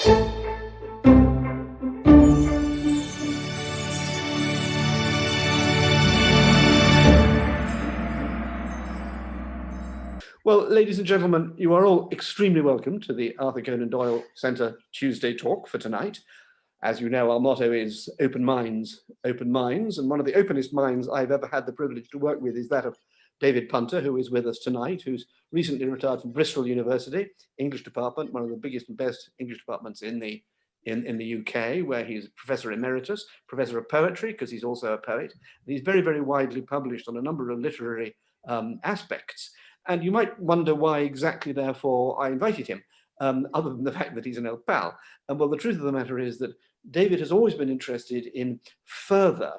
Well, ladies and gentlemen, you are all extremely welcome to the Arthur Conan Doyle Centre Tuesday talk for tonight. As you know, our motto is open minds, and one of the openest minds I've ever had the privilege to work with is that of David Punter, who is with us tonight, who's recently retired from Bristol University, English department, one of the biggest and best English departments in the UK, where he's Professor Emeritus, Professor of Poetry, because he's also a poet. And he's very, very widely published on a number of literary aspects. And you might wonder why exactly, therefore, I invited him, other than the fact that he's an old pal. And well, the truth of the matter is that David has always been interested in further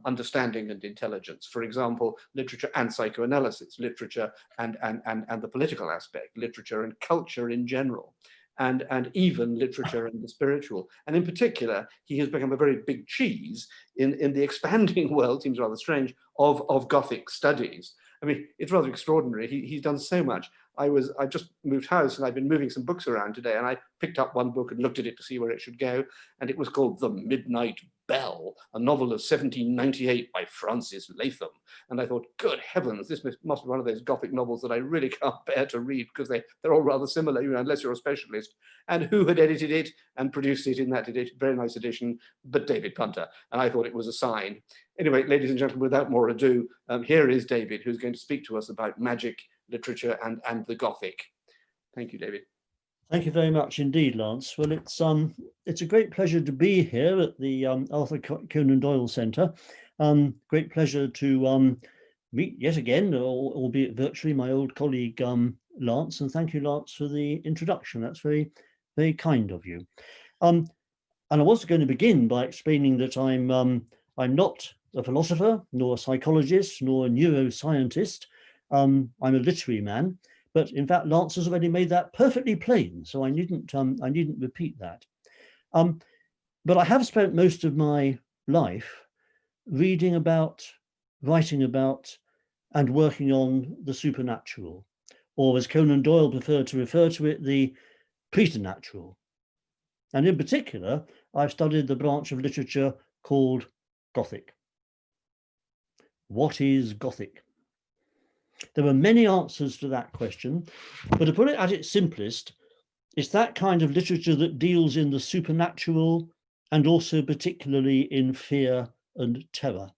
understanding and intelligence. For example, literature and psychoanalysis, literature and the political aspect, literature and culture in general, and even literature and the spiritual. And in particular, he has become a very big cheese in the expanding world, seems rather strange, of Gothic studies. I mean, it's rather extraordinary. He's done so much. I just moved house and I've been moving some books around today, and I picked up one book and looked at it to see where it should go. And it was called The Midnight Bell, a novel of 1798 by Francis Latham. And I thought, good heavens, this must be one of those Gothic novels that I really can't bear to read, because they're all rather similar, unless you're a specialist. And who had edited it and produced it in that edition, very nice edition, but David Punter. And I thought it was a sign. Anyway, ladies and gentlemen, without more ado, here is David, who's going to speak to us about magic, literature, and the Gothic. Thank you, David. Thank you very much indeed, Lance. Well, it's a great pleasure to be here at the Arthur Conan Doyle Centre. Great pleasure to meet yet again, albeit virtually, my old colleague Lance. And thank you, Lance, for the introduction. That's very, very kind of you. And I was going to begin by explaining that I'm not a philosopher, nor a psychologist, nor a neuroscientist. I'm a literary man. But in fact, Lance has already made that perfectly plain, so I needn't repeat that. But I have spent most of my life reading about, writing about, and working on the supernatural, or as Conan Doyle preferred to refer to it, the preternatural. And in particular, I've studied the branch of literature called Gothic. What is Gothic? There are many answers to that question, but to put it at its simplest, it's that kind of literature that deals in the supernatural and also particularly in fear and terror.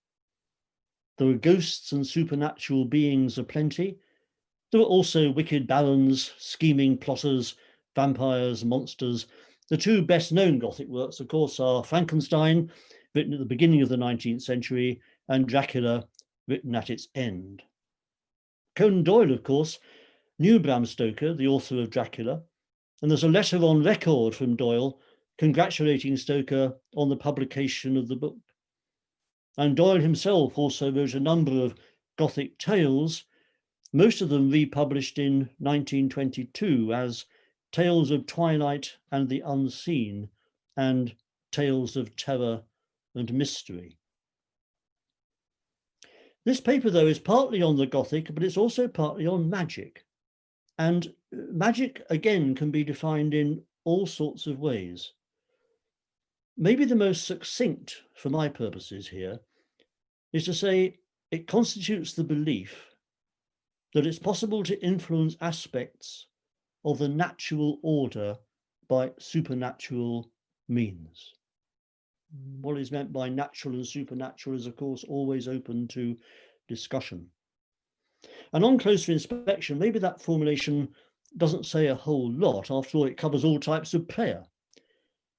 There are ghosts and supernatural beings aplenty. There are also wicked barons, scheming plotters, vampires, monsters. The two best known Gothic works, of course, are Frankenstein, written at the beginning of the 19th century, and Dracula, written at its end. Conan Doyle, of course, knew Bram Stoker, the author of Dracula, and there's a letter on record from Doyle congratulating Stoker on the publication of the book. And Doyle himself also wrote a number of Gothic tales, most of them republished in 1922 as Tales of Twilight and the Unseen and Tales of Terror and Mystery. This paper, though, is partly on the Gothic, but it's also partly on magic. And magic, again, can be defined in all sorts of ways. Maybe the most succinct, for my purposes here, is to say it constitutes the belief that it's possible to influence aspects of the natural order by supernatural means. What is meant by natural and supernatural is, of course, always open to discussion. And on closer inspection, maybe that formulation doesn't say a whole lot. After all, it covers all types of prayer.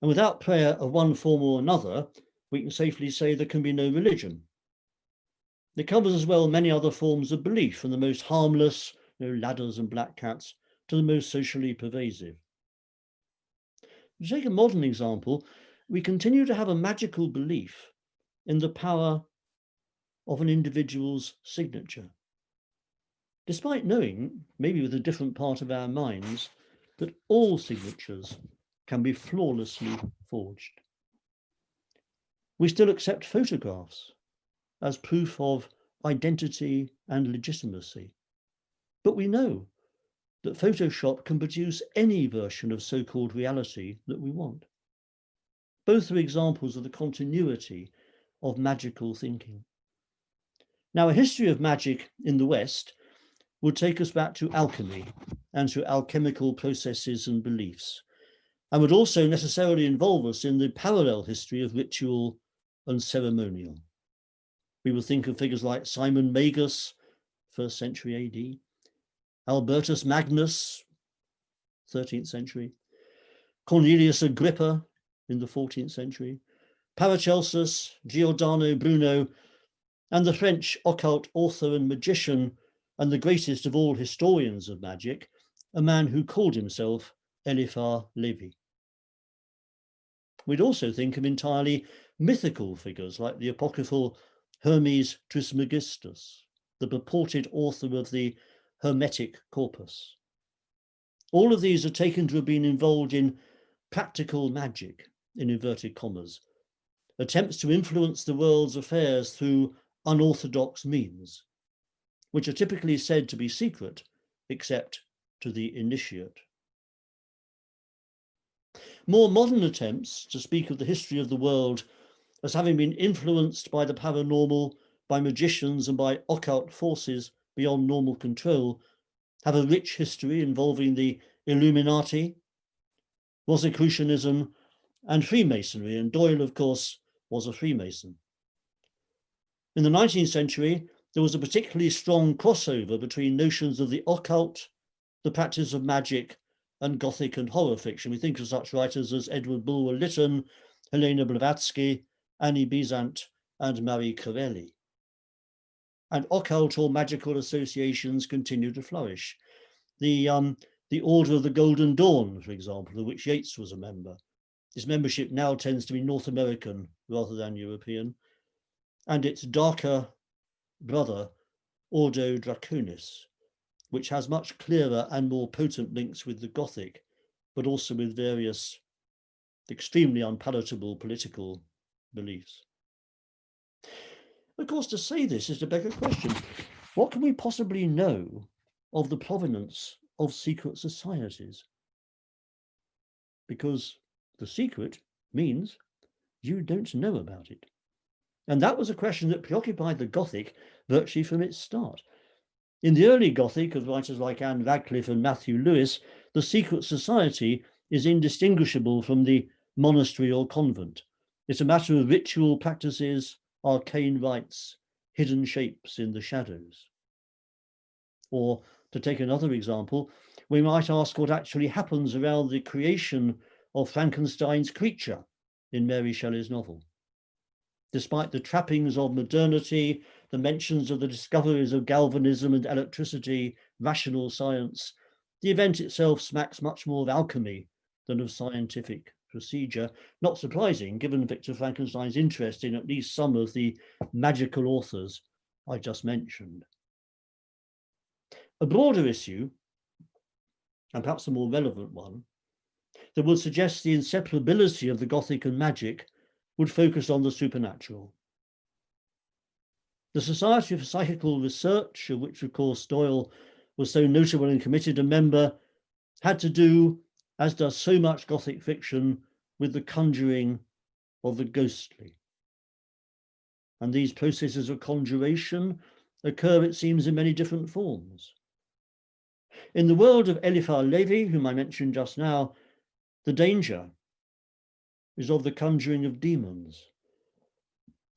And without prayer of one form or another, we can safely say there can be no religion. It covers as well many other forms of belief, from the most harmless, ladders and black cats, to the most socially pervasive. To take a modern example, we continue to have a magical belief in the power of an individual's signature, despite knowing, maybe with a different part of our minds, that all signatures can be flawlessly forged. We still accept photographs as proof of identity and legitimacy, but we know that Photoshop can produce any version of so-called reality that we want. Both are examples of the continuity of magical thinking. Now, a history of magic in the West would take us back to alchemy and to alchemical processes and beliefs, and would also necessarily involve us in the parallel history of ritual and ceremonial. We would think of figures like Simon Magus, 1st century AD, Albertus Magnus, 13th century, Cornelius Agrippa in the 14th century, Paracelsus, Giordano Bruno, and the French occult author and magician, and the greatest of all historians of magic, a man who called himself Eliphas Levi. We'd also think of entirely mythical figures like the apocryphal Hermes Trismegistus, the purported author of the Hermetic Corpus. All of these are taken to have been involved in practical magic, in inverted commas, attempts to influence the world's affairs through unorthodox means, which are typically said to be secret, except to the initiate. More modern attempts to speak of the history of the world as having been influenced by the paranormal, by magicians, and by occult forces beyond normal control have a rich history involving the Illuminati, Rosicrucianism, and Freemasonry, and Doyle, of course, was a Freemason. In the 19th century, there was a particularly strong crossover between notions of the occult, the practice of magic, and Gothic and horror fiction. We think of such writers as Edward Bulwer-Lytton, Helena Blavatsky, Annie Besant, and Marie Corelli. And occult or magical associations continue to flourish. The Order of the Golden Dawn, for example, of which Yeats was a member. Its membership now tends to be North American rather than European. And its darker brother, Ordo Draconis, which has much clearer and more potent links with the Gothic, but also with various extremely unpalatable political beliefs. Of course, to say this is to beg a question. What can we possibly know of the provenance of secret societies? Because the secret means you don't know about it. And that was a question that preoccupied the Gothic virtually from its start. In the early Gothic of writers like Anne Radcliffe and Matthew Lewis, the secret society is indistinguishable from the monastery or convent. It's a matter of ritual practices, arcane rites, hidden shapes in the shadows. Or, to take another example, we might ask what actually happens around the creation of Frankenstein's creature in Mary Shelley's novel. Despite the trappings of modernity, the mentions of the discoveries of galvanism and electricity, rational science, the event itself smacks much more of alchemy than of scientific procedure. Not surprising, given Victor Frankenstein's interest in at least some of the magical authors I just mentioned. A broader issue, and perhaps a more relevant one, that would suggest the inseparability of the Gothic and magic would focus on the supernatural. The Society for Psychical Research, of which, of course, Doyle was so notable and committed a member, had to do, as does so much Gothic fiction, with the conjuring of the ghostly. And these processes of conjuration occur, it seems, in many different forms. In the world of Eliphas Levi, whom I mentioned just now, the danger is of the conjuring of demons,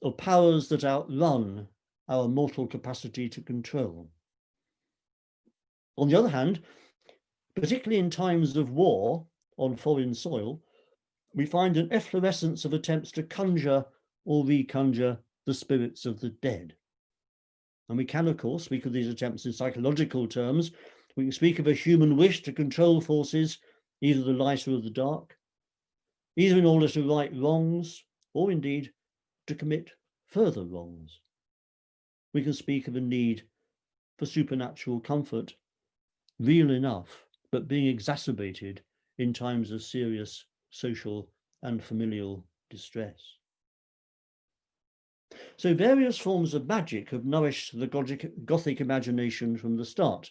of powers that outrun our mortal capacity to control. On the other hand, particularly in times of war on foreign soil, we find an efflorescence of attempts to conjure or reconjure the spirits of the dead. And we can, of course, speak of these attempts in psychological terms. We can speak of a human wish to control forces, either the light or the dark, either in order to right wrongs, or indeed to commit further wrongs. We can speak of a need for supernatural comfort, real enough, but being exacerbated in times of serious social and familial distress. So various forms of magic have nourished the Gothic imagination from the start.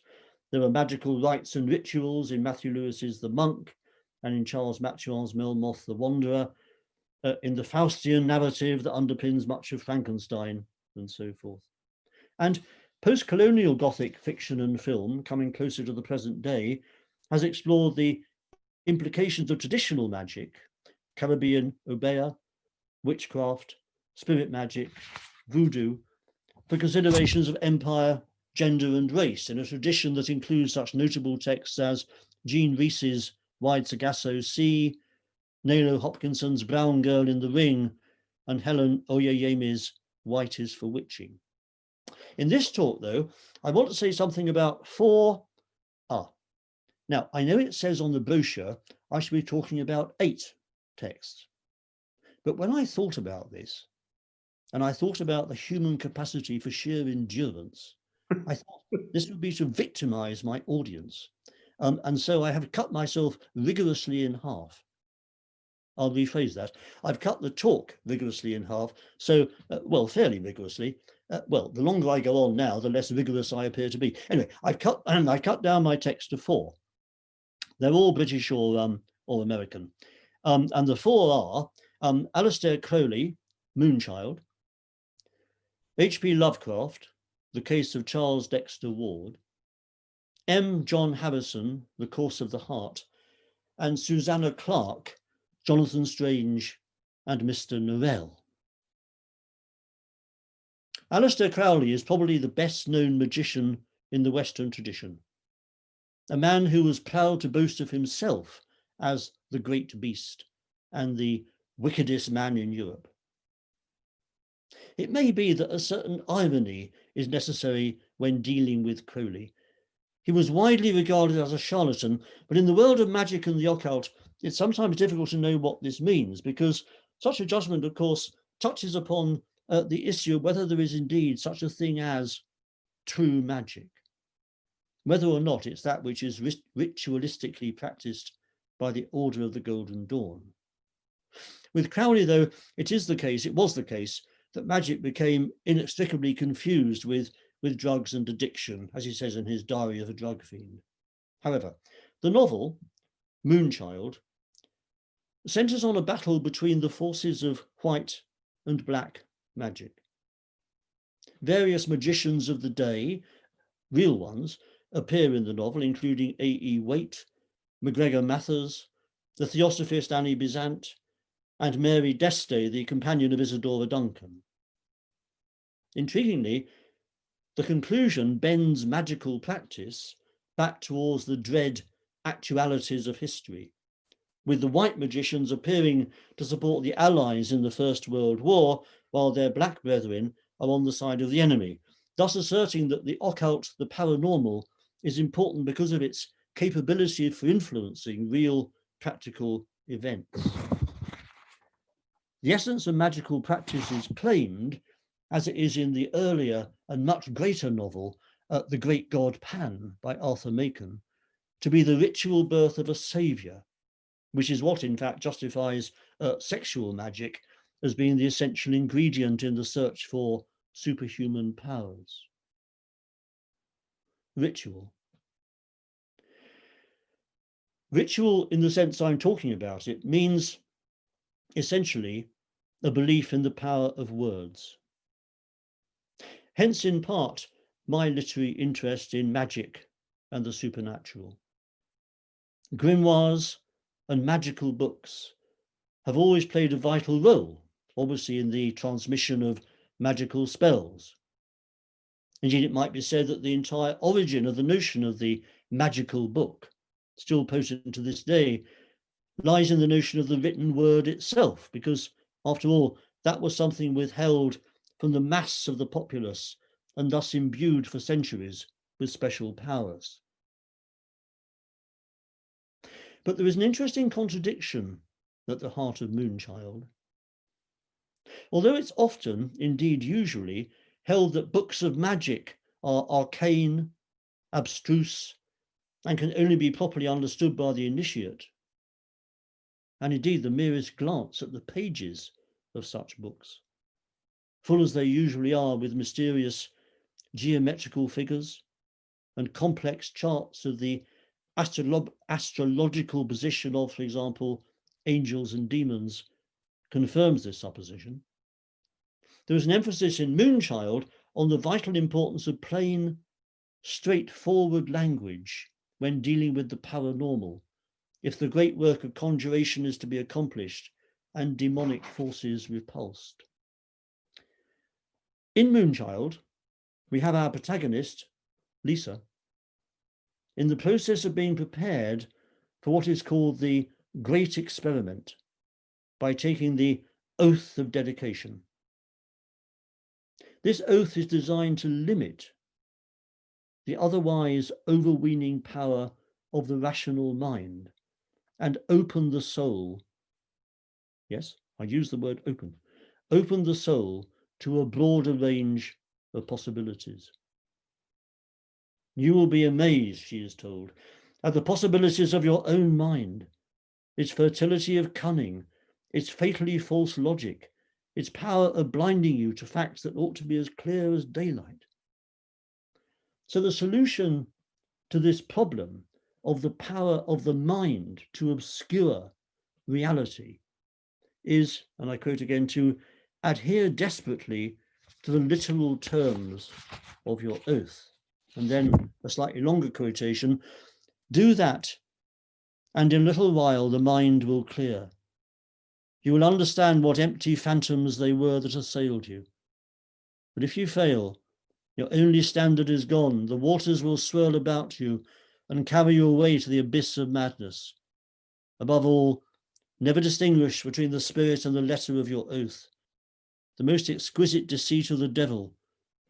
There are magical rites and rituals in Matthew Lewis's The Monk and in Charles Maturin's Melmoth the Wanderer, in the Faustian narrative that underpins much of Frankenstein and so forth. And post-colonial Gothic fiction and film, coming closer to the present day, has explored the implications of traditional magic, Caribbean obeah, witchcraft, spirit magic, voodoo, for considerations of empire, gender and race in a tradition that includes such notable texts as Jean Rhys's Wide Sargasso Sea, Nalo Hopkinson's Brown Girl in the Ring, and Helen Oyeyemi's White is for Witching. In this talk, though, I want to say something about now, I know it says on the brochure I should be talking about 8 texts. But when I thought about this, and I thought about the human capacity for sheer endurance, I thought this would be to victimize my audience. And so I have cut myself rigorously in half. I'll rephrase that. I've cut the talk rigorously in half. So, well, fairly rigorously. Well, the longer I go on now, the less rigorous I appear to be. Anyway, I cut down my text to 4. They're all British or American. And the 4 are Aleister Crowley, Moonchild, H.P. Lovecraft, The Case of Charles Dexter Ward, M. John Harrison, The Course of the Heart, and Susanna Clarke, Jonathan Strange, and Mr. Norrell. Aleister Crowley is probably the best known magician in the Western tradition, a man who was proud to boast of himself as the great beast and the wickedest man in Europe. It may be that a certain irony is necessary when dealing with Crowley. He was widely regarded as a charlatan, but in the world of magic and the occult, it's sometimes difficult to know what this means, because such a judgment, of course, touches upon the issue of whether there is indeed such a thing as true magic, whether or not it's that which is ritualistically practiced by the Order of the Golden Dawn. With Crowley, though, it was the case, that magic became inextricably confused with drugs and addiction, as he says in his Diary of a Drug Fiend. However, the novel, Moonchild, centres on a battle between the forces of white and black magic. Various magicians of the day, real ones, appear in the novel, including A.E. Waite, MacGregor Mathers, the theosophist Annie Besant, and Mary Deste, the companion of Isadora Duncan. Intriguingly, the conclusion bends magical practice back towards the dread actualities of history, with the white magicians appearing to support the Allies in the First World War, while their black brethren are on the side of the enemy, thus asserting that the occult, the paranormal, is important because of its capability for influencing real practical events. The essence of magical practice is claimed, as it is in the earlier and much greater novel, The Great God Pan by Arthur Machen, to be the ritual birth of a saviour, which is what in fact justifies sexual magic as being the essential ingredient in the search for superhuman powers. Ritual. Ritual, in the sense I'm talking about it, means essentially a belief in the power of words. Hence, in part, my literary interest in magic and the supernatural. Grimoires and magical books have always played a vital role, obviously, in the transmission of magical spells. Indeed, it might be said that the entire origin of the notion of the magical book, still potent to this day, lies in the notion of the written word itself, because, after all, that was something withheld from the mass of the populace and thus imbued for centuries with special powers. But there is an interesting contradiction at the heart of Moonchild. Although it's often, indeed usually, held that books of magic are arcane, abstruse, and can only be properly understood by the initiate, and indeed the merest glance at the pages of such books, full as they usually are with mysterious geometrical figures, and complex charts of the astrological position of, for example, angels and demons confirms this supposition. There is an emphasis in Moonchild on the vital importance of plain, straightforward language when dealing with the paranormal, if the great work of conjuration is to be accomplished and demonic forces repulsed. In Moonchild, we have our protagonist, Lisa, in the process of being prepared for what is called the Great Experiment by taking the oath of dedication. This oath is designed to limit the otherwise overweening power of the rational mind and open the soul. Yes, I use the word open the soul to a broader range of possibilities. You will be amazed, she is told, at the possibilities of your own mind, its fertility of cunning, its fatally false logic, its power of blinding you to facts that ought to be as clear as daylight. So the solution to this problem of the power of the mind to obscure reality is, and I quote again, to adhere desperately to the literal terms of your oath. And then a slightly longer quotation, do that, and in a little while the mind will clear. You will understand what empty phantoms they were that assailed you. But if you fail, your only standard is gone. The waters will swirl about you and carry you away to the abyss of madness. Above all, never distinguish between the spirit and the letter of your oath. The most exquisite deceit of the devil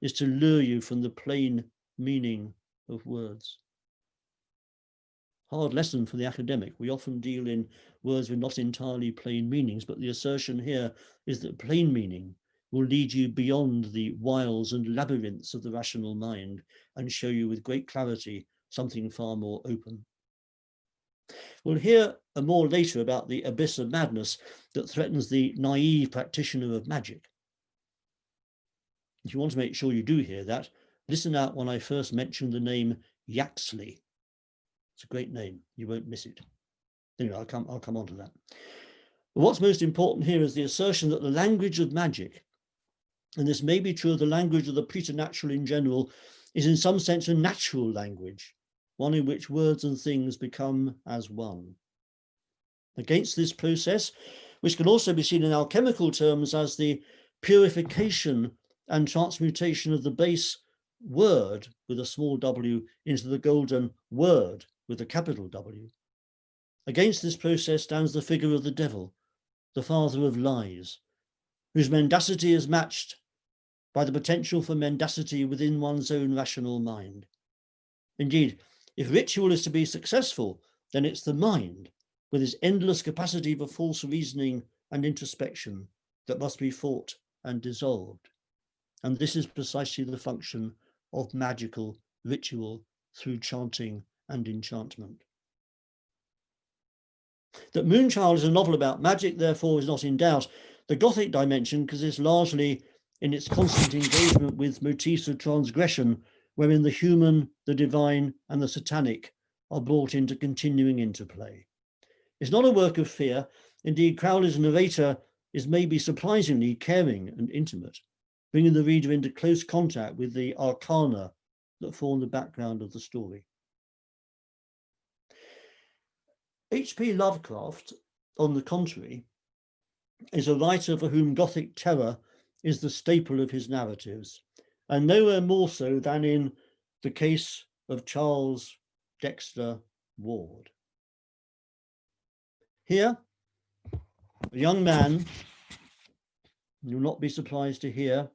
is to lure you from the plain meaning of words. Hard lesson for the academic. We often deal in words with not entirely plain meanings, but the assertion here is that plain meaning will lead you beyond the wiles and labyrinths of the rational mind and show you with great clarity something far more open. We'll hear more later about the abyss of madness that threatens the naive practitioner of magic. If you want to make sure you do hear that, listen out when I first mentioned the name Yaxley. It's a great name. You won't miss it. Anyway, I'll come on to that. But what's most important here is the assertion that the language of magic, and this may be true of the language of the preternatural in general, is in some sense a natural language, one in which words and things become as one. Against this process, which can also be seen in alchemical terms as the purification and transmutation of the base word with a small w into the golden word with a capital W. Against this process stands the figure of the devil, the father of lies, whose mendacity is matched by the potential for mendacity within one's own rational mind. Indeed, if ritual is to be successful, then it's the mind, with its endless capacity for false reasoning and introspection, that must be fought and dissolved. And this is precisely the function of magical ritual through chanting and enchantment. That Moonchild is a novel about magic, therefore, is not in doubt. The Gothic dimension consists largely in its constant engagement with motifs of transgression, wherein the human, the divine, and the satanic are brought into continuing interplay. It's not a work of fear. Indeed, Crowley's narrator is maybe surprisingly caring and intimate, bringing the reader into close contact with the arcana that form the background of the story. H.P. Lovecraft, on the contrary, is a writer for whom Gothic terror is the staple of his narratives, and nowhere more so than in the case of Charles Dexter Ward. Here, a young man, you'll not be surprised to hear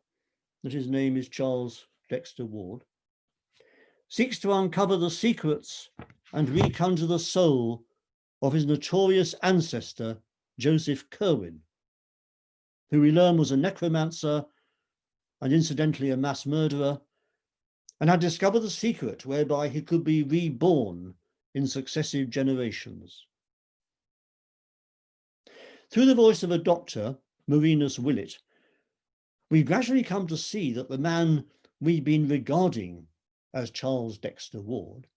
that his name is Charles Dexter Ward, seeks to uncover the secrets and reconjure the soul of his notorious ancestor, Joseph Curwen, who we learn was a necromancer and incidentally a mass murderer, and had discovered the secret whereby he could be reborn in successive generations. Through the voice of a doctor, Marinus Willett, we gradually come to see that the man we've been regarding as Charles Dexter Ward,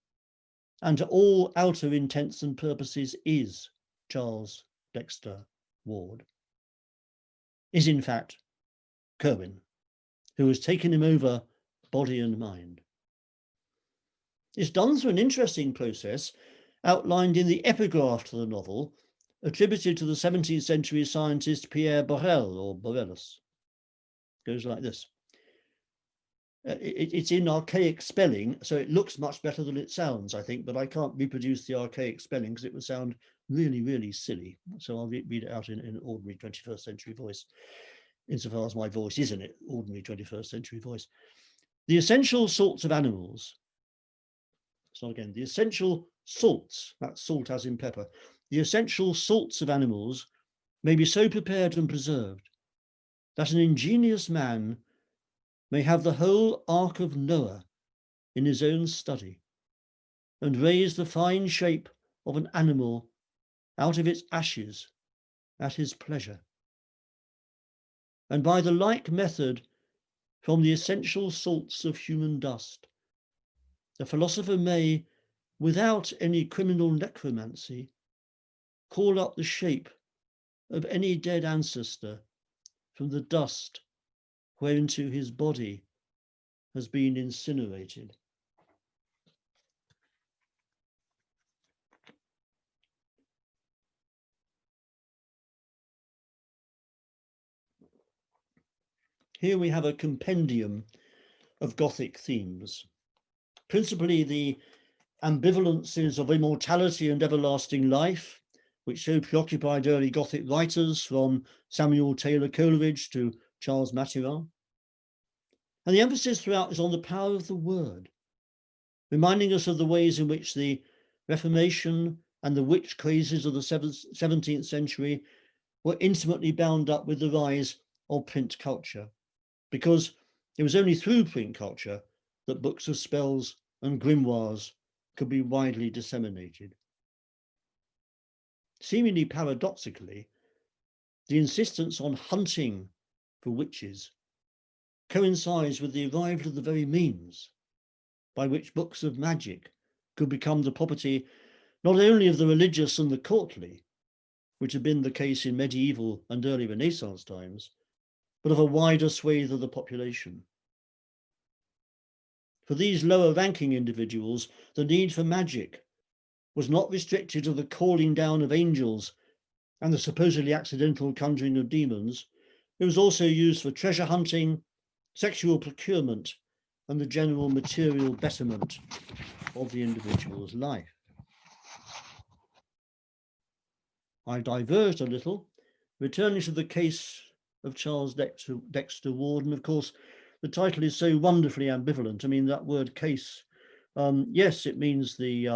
and to all outer intents and purposes is Charles Dexter Ward, is in fact Curwen, who has taken him over body and mind. It's done through an interesting process outlined in the epigraph to the novel, attributed to the 17th century scientist Pierre Borel, or Borellus. It goes like this. It's in archaic spelling, so it looks much better than it sounds, I think, but I can't reproduce the archaic spelling because it would sound really, really silly. So I'll read it out in an ordinary 21st century voice, insofar as my voice is an ordinary 21st century voice. The essential salts of animals, so again, the essential salts, that's salt as in pepper, the essential salts of animals may be so prepared and preserved that an ingenious man may have the whole Ark of Noah in his own study, and raise the fine shape of an animal out of its ashes at his pleasure. And by the like method, from the essential salts of human dust, the philosopher may, without any criminal necromancy, call up the shape of any dead ancestor from the dust whereinto his body has been incinerated. Here we have a compendium of Gothic themes, principally the ambivalences of immortality and everlasting life, which so preoccupied early Gothic writers from Samuel Taylor Coleridge to Charles Maturin. And the emphasis throughout is on the power of the word, reminding us of the ways in which the Reformation and the witch crazes of the 17th century were intimately bound up with the rise of print culture, because it was only through print culture that books of spells and grimoires could be widely disseminated. Seemingly paradoxically, the insistence on hunting for witches coincides with the arrival of the very means by which books of magic could become the property not only of the religious and the courtly, which had been the case in medieval and early Renaissance times, but of a wider swathe of the population. For these lower ranking individuals, the need for magic was not restricted to the calling down of angels and the supposedly accidental conjuring of demons. It was also used for treasure hunting, sexual procurement, and the general material betterment of the individual's life. I diverged a little, returning to the case of Charles Dexter Ward, and of course, the title is so wonderfully ambivalent. I mean, that word case, yes, it means the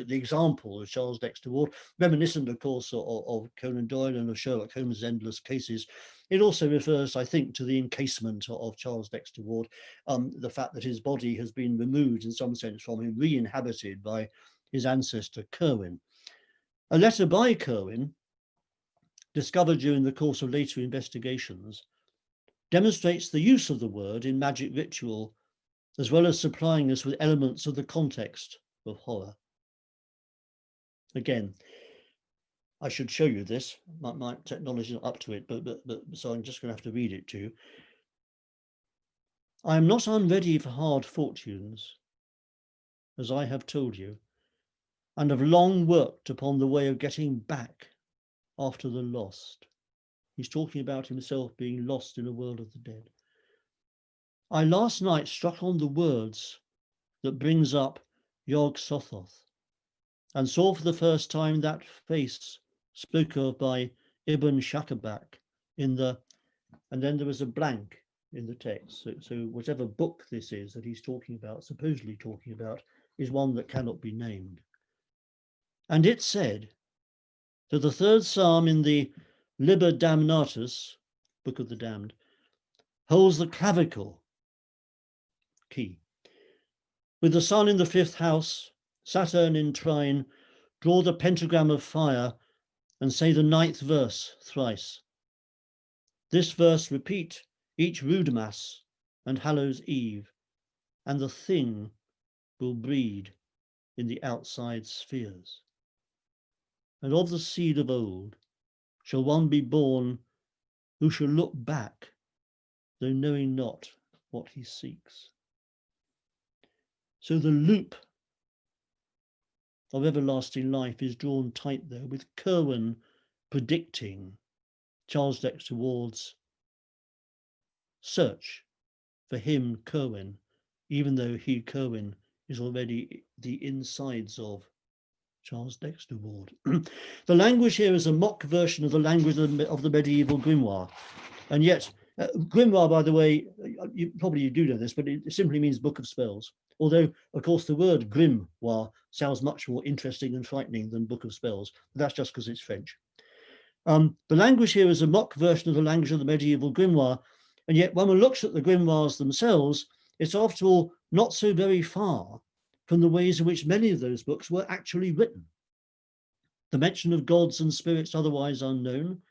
example of Charles Dexter Ward, reminiscent, of course, of Conan Doyle and of Sherlock Holmes' endless cases. It also refers, I think, to the encasement of Charles Dexter Ward, the fact that his body has been removed in some sense from him, re-inhabited by his ancestor Curwen. A letter by Curwen, discovered during the course of later investigations, demonstrates the use of the word in magic ritual, as well as supplying us with elements of the context of horror. Again, I should show you this. My technology is not up to it, but so I'm just going to have to read it to you. I am not unready for hard fortunes, as I have told you, and have long worked upon the way of getting back after the lost. He's talking about himself being lost in a world of the dead. I last night struck on the words that brings up Yog Sothoth, and saw for the first time that face spoken of by Ibn Shakabak in the, and then there was a blank in the text. So whatever book this is that he's talking about, supposedly talking about, is one that cannot be named. And it said that the third psalm in the Liber Damnatus, Book of the Damned, holds the clavicle key. With the sun in the fifth house, Saturn in trine, draw the pentagram of fire and say the ninth verse thrice. This verse repeat each rude mass and Hallows Eve, and the thing will breed in the outside spheres. And of the seed of old shall one be born who shall look back, though knowing not what he seeks. So the loop of everlasting life is drawn tight there, with Curwen predicting Charles Dexter Ward's search for him, Curwen, even though he, Curwen, is already the insides of Charles Dexter Ward. The language here is a mock version of the language of the medieval grimoire. And yet, grimoire, by the way, you probably do know this, but it simply means book of spells. Although, of course, the word grimoire sounds much more interesting and frightening than book of spells. But that's just because it's French. The language here is a mock version of the language of the medieval grimoire. And yet, when one looks at the grimoires themselves, it's after all not so very far from the ways in which many of those books were actually written. The mention of gods and spirits otherwise unknown,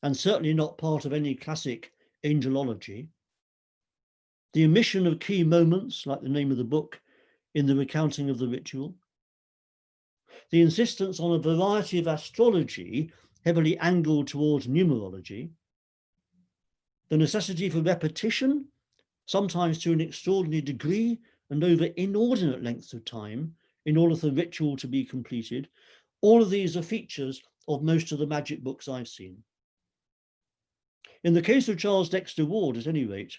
and certainly not part of any classic angelology. The omission of key moments, like the name of the book, in the recounting of the ritual. The insistence on a variety of astrology, heavily angled towards numerology. The necessity for repetition, sometimes to an extraordinary degree and over inordinate lengths of time, in order for the ritual to be completed. All of these are features of most of the magic books I've seen. In the case of Charles Dexter Ward, at any rate,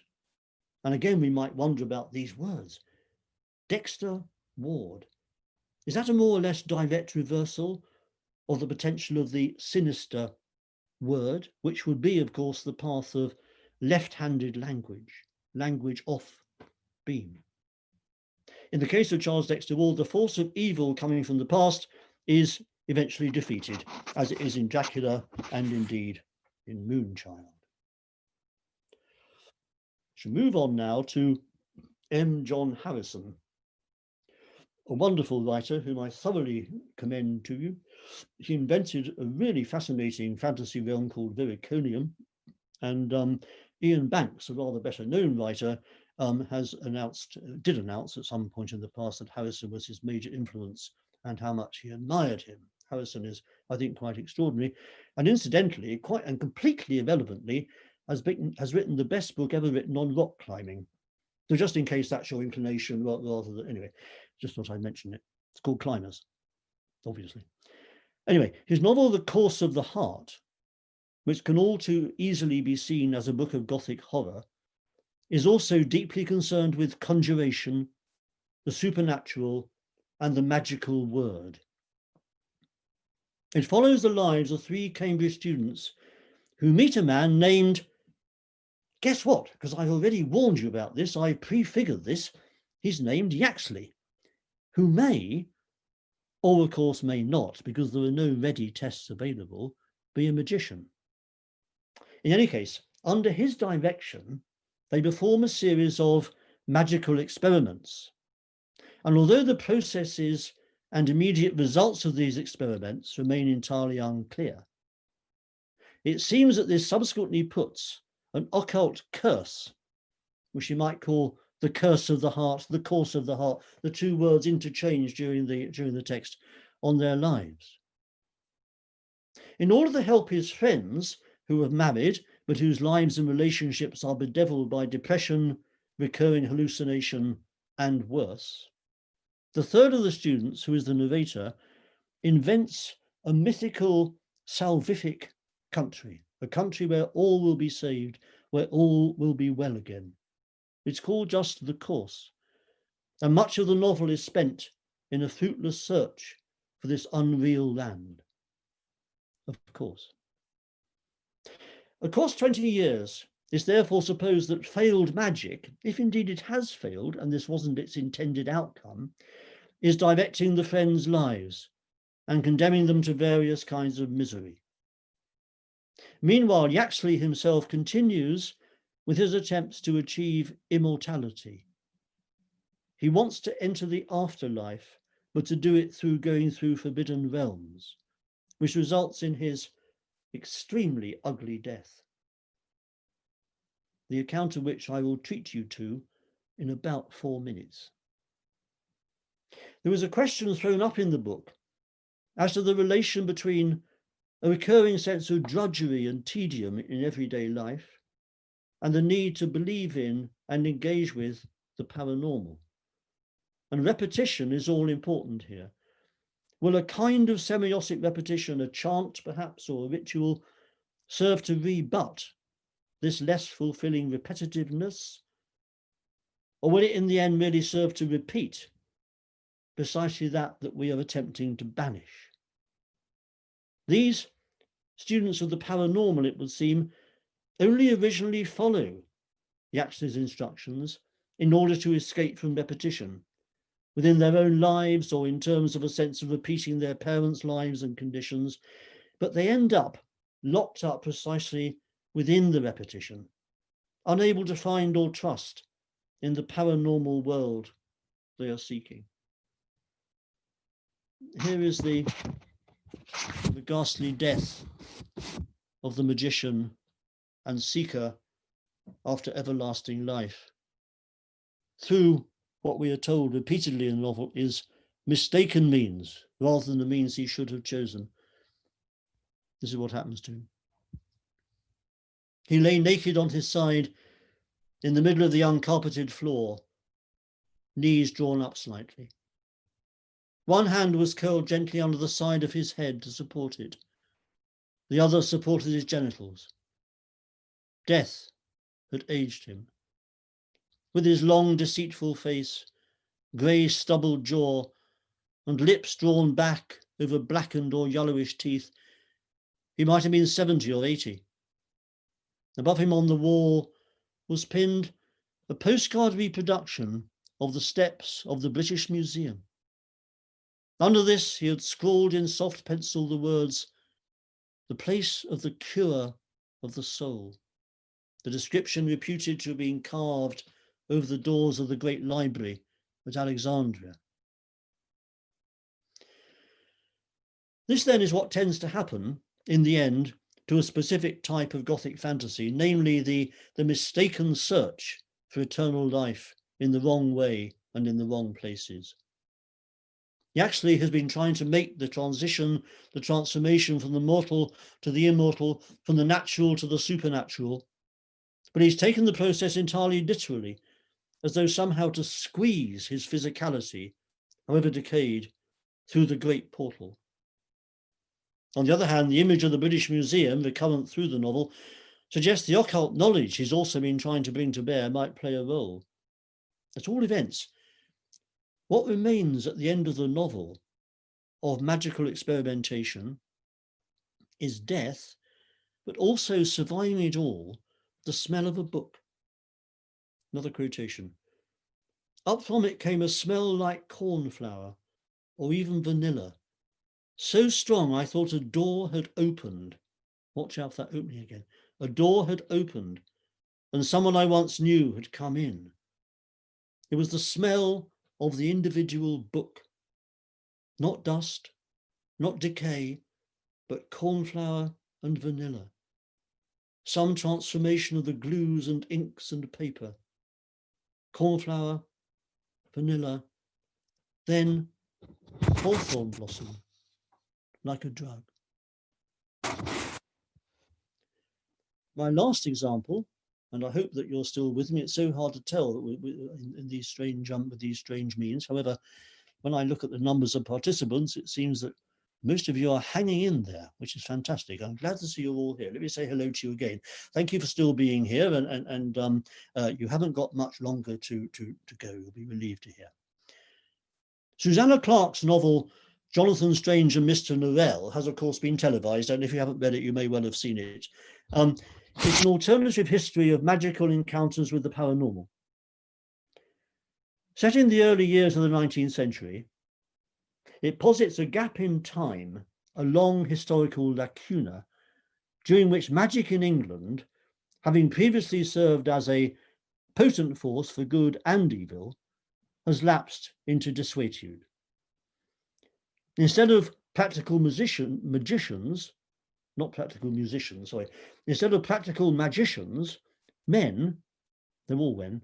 and again we might wonder about these words, Dexter Ward, is that a more or less direct reversal of the potential of the sinister word, which would be, of course, the path of left-handed language off beam? In the case of Charles Dexter Ward, the force of evil coming from the past is eventually defeated, as it is in Dracula and indeed in Moonchild. Shall move on now to M. John Harrison, a wonderful writer whom I thoroughly commend to you. He invented a really fascinating fantasy realm called Vericonium, and Iain Banks, a rather better known writer, did announce at some point in the past that Harrison was his major influence and how much he admired him. Harrison is, I think, quite extraordinary, and incidentally, quite and completely irrelevantly, has written the best book ever written on rock climbing. So just in case that's your inclination, rather than, anyway, just thought I'd mention it. It's called Climbers, obviously. Anyway, his novel, The Course of the Heart, which can all too easily be seen as a book of Gothic horror, is also deeply concerned with conjuration, the supernatural, and the magical word. It follows the lives of 3 Cambridge students who meet a man named, guess what? Because I've already warned you about this, I prefigured this, he's named Yaxley, who may, or of course may not, because there are no ready tests available, be a magician. In any case, under his direction, they perform a series of magical experiments. And although the processes and immediate results of these experiments remain entirely unclear, it seems that this subsequently puts an occult curse, which you might call the curse of the heart, the course of the heart, the 2 words interchanged during the text, on their lives. In order to help his friends who have married, but whose lives and relationships are bedeviled by depression, recurring hallucination, and worse, the third of the students, who is the narrator, invents a mythical salvific country, a country where all will be saved, where all will be well again. It's called just The Course, and much of the novel is spent in a fruitless search for this unreal land. Of course. Across 20 years, it's therefore supposed that failed magic, if indeed it has failed, and this wasn't its intended outcome, is directing the friends' lives and condemning them to various kinds of misery. Meanwhile, Yaxley himself continues with his attempts to achieve immortality. He wants to enter the afterlife, but to do it through going through forbidden realms, which results in his extremely ugly death. the account of which I will treat you to in about 4 minutes. There was a question thrown up in the book as to the relation between a recurring sense of drudgery and tedium in everyday life and the need to believe in and engage with the paranormal. And repetition is all important here. Will a kind of semiotic repetition, a chant perhaps, or a ritual, serve to rebut this less fulfilling repetitiveness? Or will it in the end merely serve to repeat precisely that we are attempting to banish? These students of the paranormal, it would seem, only originally follow Yaxley's instructions in order to escape from repetition within their own lives or in terms of a sense of repeating their parents' lives and conditions, but they end up locked up precisely within the repetition, unable to find or trust in the paranormal world they are seeking. Here is the ghastly death of the magician and seeker after everlasting life, through what we are told repeatedly in the novel is mistaken means rather than the means he should have chosen. This is what happens to him. He lay naked on his side in the middle of the uncarpeted floor, knees drawn up slightly. One hand was curled gently under the side of his head to support it. The other supported his genitals. Death had aged him. With his long, deceitful face, grey stubbled jaw, and lips drawn back over blackened or yellowish teeth, he might have been 70 or 80. Above him on the wall was pinned a postcard reproduction of the steps of the British Museum. Under this, he had scrawled in soft pencil the words, "The place of the cure of the soul," the description reputed to have been carved over the doors of the great library at Alexandria. This then is what tends to happen in the end to a specific type of Gothic fantasy, namely the mistaken search for eternal life in the wrong way and in the wrong places. Yaxley has been trying to make the transformation from the mortal to the immortal, from the natural to the supernatural, but he's taken the process entirely literally, as though somehow to squeeze his physicality, however decayed, through the great portal. On the other hand, the image of the British Museum, recurrent through the novel, suggests the occult knowledge he's also been trying to bring to bear might play a role. At all events, what remains at the end of the novel of magical experimentation is death, but also surviving it all, the smell of a book. Another quotation. Up from it came a smell like cornflower or even vanilla. So strong I thought a door had opened. Watch out for that opening again. A door had opened and someone I once knew had come in. It was the smell of the individual book. Not dust, not decay, but cornflower and vanilla. Some transformation of the glues and inks and paper. Cornflower, vanilla, then hawthorn blossom, like a drug. My last example, and I hope that you're still with me, it's so hard to tell in these strange means. However, when I look at the numbers of participants, it seems that most of you are hanging in there, which is fantastic. I'm glad to see you all here. Let me say hello to you again. Thank you for still being here, and you haven't got much longer to go. You'll be relieved to hear. Susanna Clarke's novel, Jonathan Strange and Mr. Norrell, has of course been televised, and if you haven't read it, you may well have seen it. It's an alternative history of magical encounters with the paranormal. Set in the early years of the 19th century, it posits a gap in time, a long historical lacuna, during which magic in England, having previously served as a potent force for good and evil, has lapsed into desuetude. Instead of practical magicians, instead of practical magicians, Men, they're all men,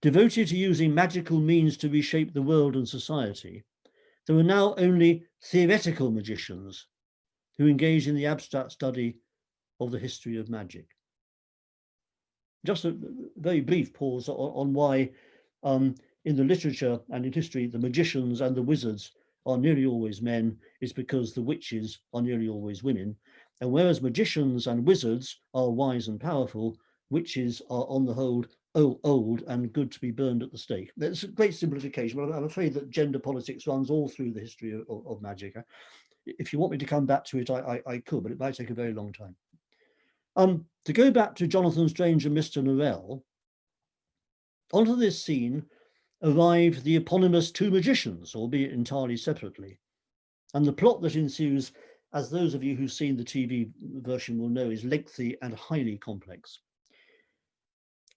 devoted to using magical means to reshape the world and society, there are now only theoretical magicians who engage in the abstract study of the history of magic. Just a very brief pause on why in the literature and in history, the magicians and the wizards are nearly always men, is because the witches are nearly always women. And whereas magicians and wizards are wise and powerful, witches are on the whole old and good to be burned at the stake. That's a great simplification, but I'm afraid that gender politics runs all through the history of magic. If you want me to come back to it, I could, but it might take a very long time. To go back to Jonathan Strange and Mr. Norrell, onto this scene arrive the eponymous two magicians, albeit entirely separately. And the plot that ensues, as those of you who've seen the TV version will know, is lengthy and highly complex.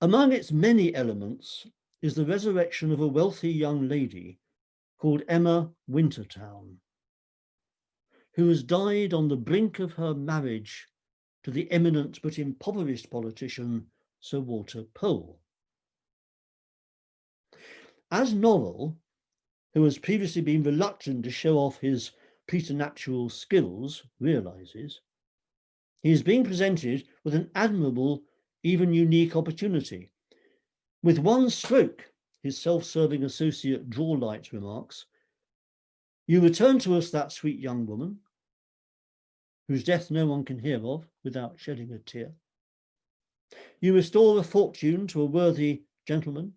Among its many elements is the resurrection of a wealthy young lady called Emma Wintertown, who has died on the brink of her marriage to the eminent but impoverished politician Sir Walter Pole. As Norrell, who has previously been reluctant to show off his preternatural skills, realizes, he is being presented with an admirable, even unique opportunity. With one stroke, his self-serving associate Drawlight remarks, you return to us that sweet young woman, whose death no one can hear of without shedding a tear. You restore a fortune to a worthy gentleman,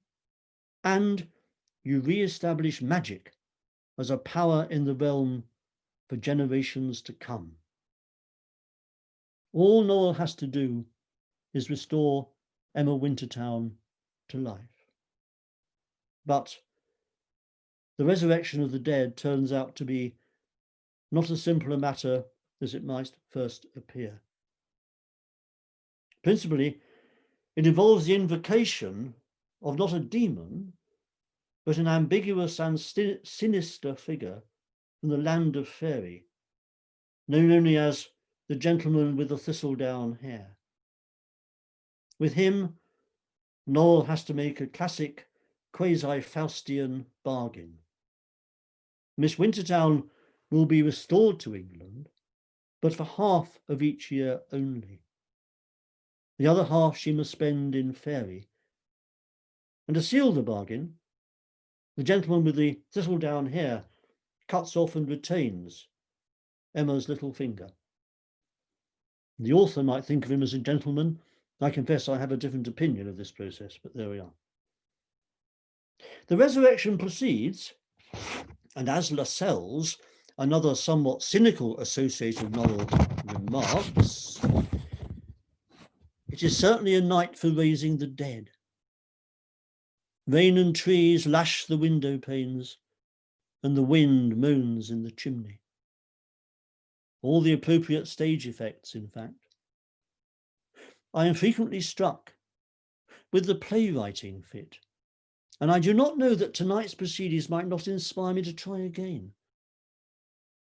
and you re-establish magic as a power in the realm for generations to come. All Norrell has to do is restore Emma Wintertown to life. But the resurrection of the dead turns out to be not as simple a matter as it might first appear. Principally, it involves the invocation of not a demon, but an ambiguous and sinister figure from the land of Faerie, known only as the gentleman with the thistledown hair. With him, Norrell has to make a classic quasi-Faustian bargain. Miss Wintertown will be restored to England, but for half of each year only. The other half she must spend in Faerie. And to seal the bargain, the gentleman with the thistledown hair cuts off and retains Emma's little finger. The author might think of him as a gentleman. I confess I have a different opinion of this process, but there we are. The resurrection proceeds, and as Lascelles, another somewhat cynical associate of Norrell, remarks, it is certainly a night for raising the dead. Rain and trees lash the window panes, and the wind moans in the chimney. All the appropriate stage effects, in fact. I am frequently struck with the playwriting fit, and I do not know that tonight's proceedings might not inspire me to try again.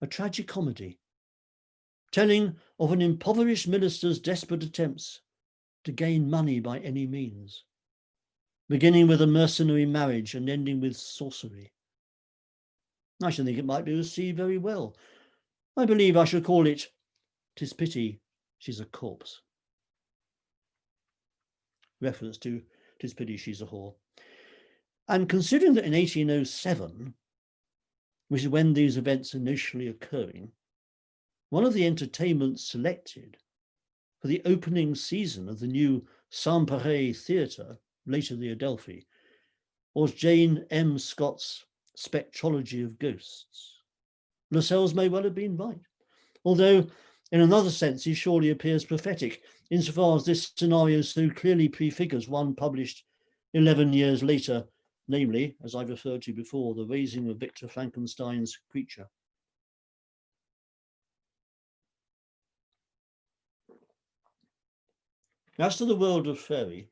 A tragic comedy, telling of an impoverished minister's desperate attempts to gain money by any means, beginning with a mercenary marriage and ending with sorcery. I should think it might be received very well. I believe I should call it 'Tis Pity She's a Corpse. Reference to 'Tis Pity She's a Whore. And considering that in 1807, which is when these events are initially occurring, one of the entertainments selected for the opening season of the new Saint-Péray Theatre, later the Adelphi, was Jane M. Scott's Spectrology of Ghosts. Lascelles may well have been right, although in another sense he surely appears prophetic, insofar as this scenario so clearly prefigures one published 11 years later, namely, as I've referred to before, the raising of Victor Frankenstein's creature. As to the world of Faerie,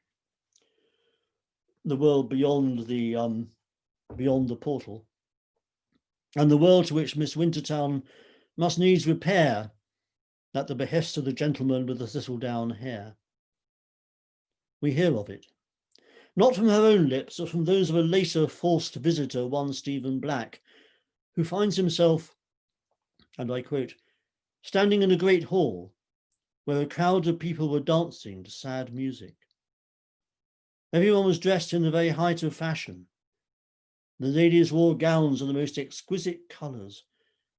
the world beyond the portal, and the world to which Miss Wintertown must needs repair at the behest of the gentleman with the thistledown hair. we hear of it. Not from her own lips, but from those of a later forced visitor, one Stephen Black, who finds himself, and I quote, standing in a great hall where a crowd of people were dancing to sad music. Everyone was dressed in the very height of fashion. The ladies wore gowns of the most exquisite colours,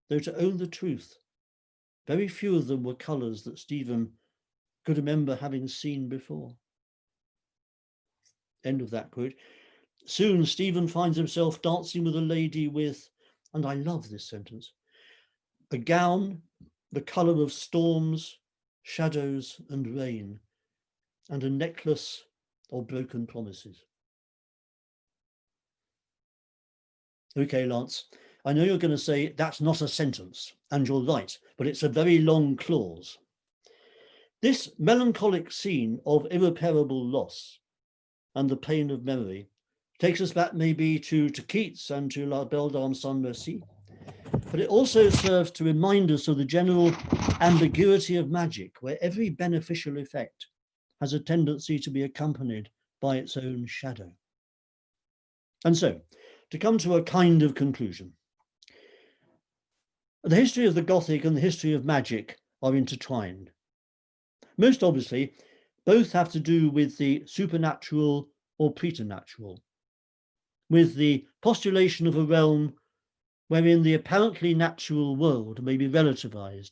though to own the truth, very few of them were colours that Stephen could remember having seen before. End of that quote. Soon Stephen finds himself dancing with a lady with, and I love this sentence, a gown the colour of storms, shadows and rain, and a necklace of broken promises. Okay, Lance, I know you're going to say that's not a sentence, and you're right, but it's a very long clause. This melancholic scene of irreparable loss and the pain of memory takes us back maybe to Keats and to La Belle Dame sans Merci, but it also serves to remind us of the general ambiguity of magic, where every beneficial effect has a tendency to be accompanied by its own shadow. And so, to come to a kind of conclusion, the history of the Gothic and the history of magic are intertwined. Most obviously, both have to do with the supernatural or preternatural, with the postulation of a realm wherein the apparently natural world may be relativized,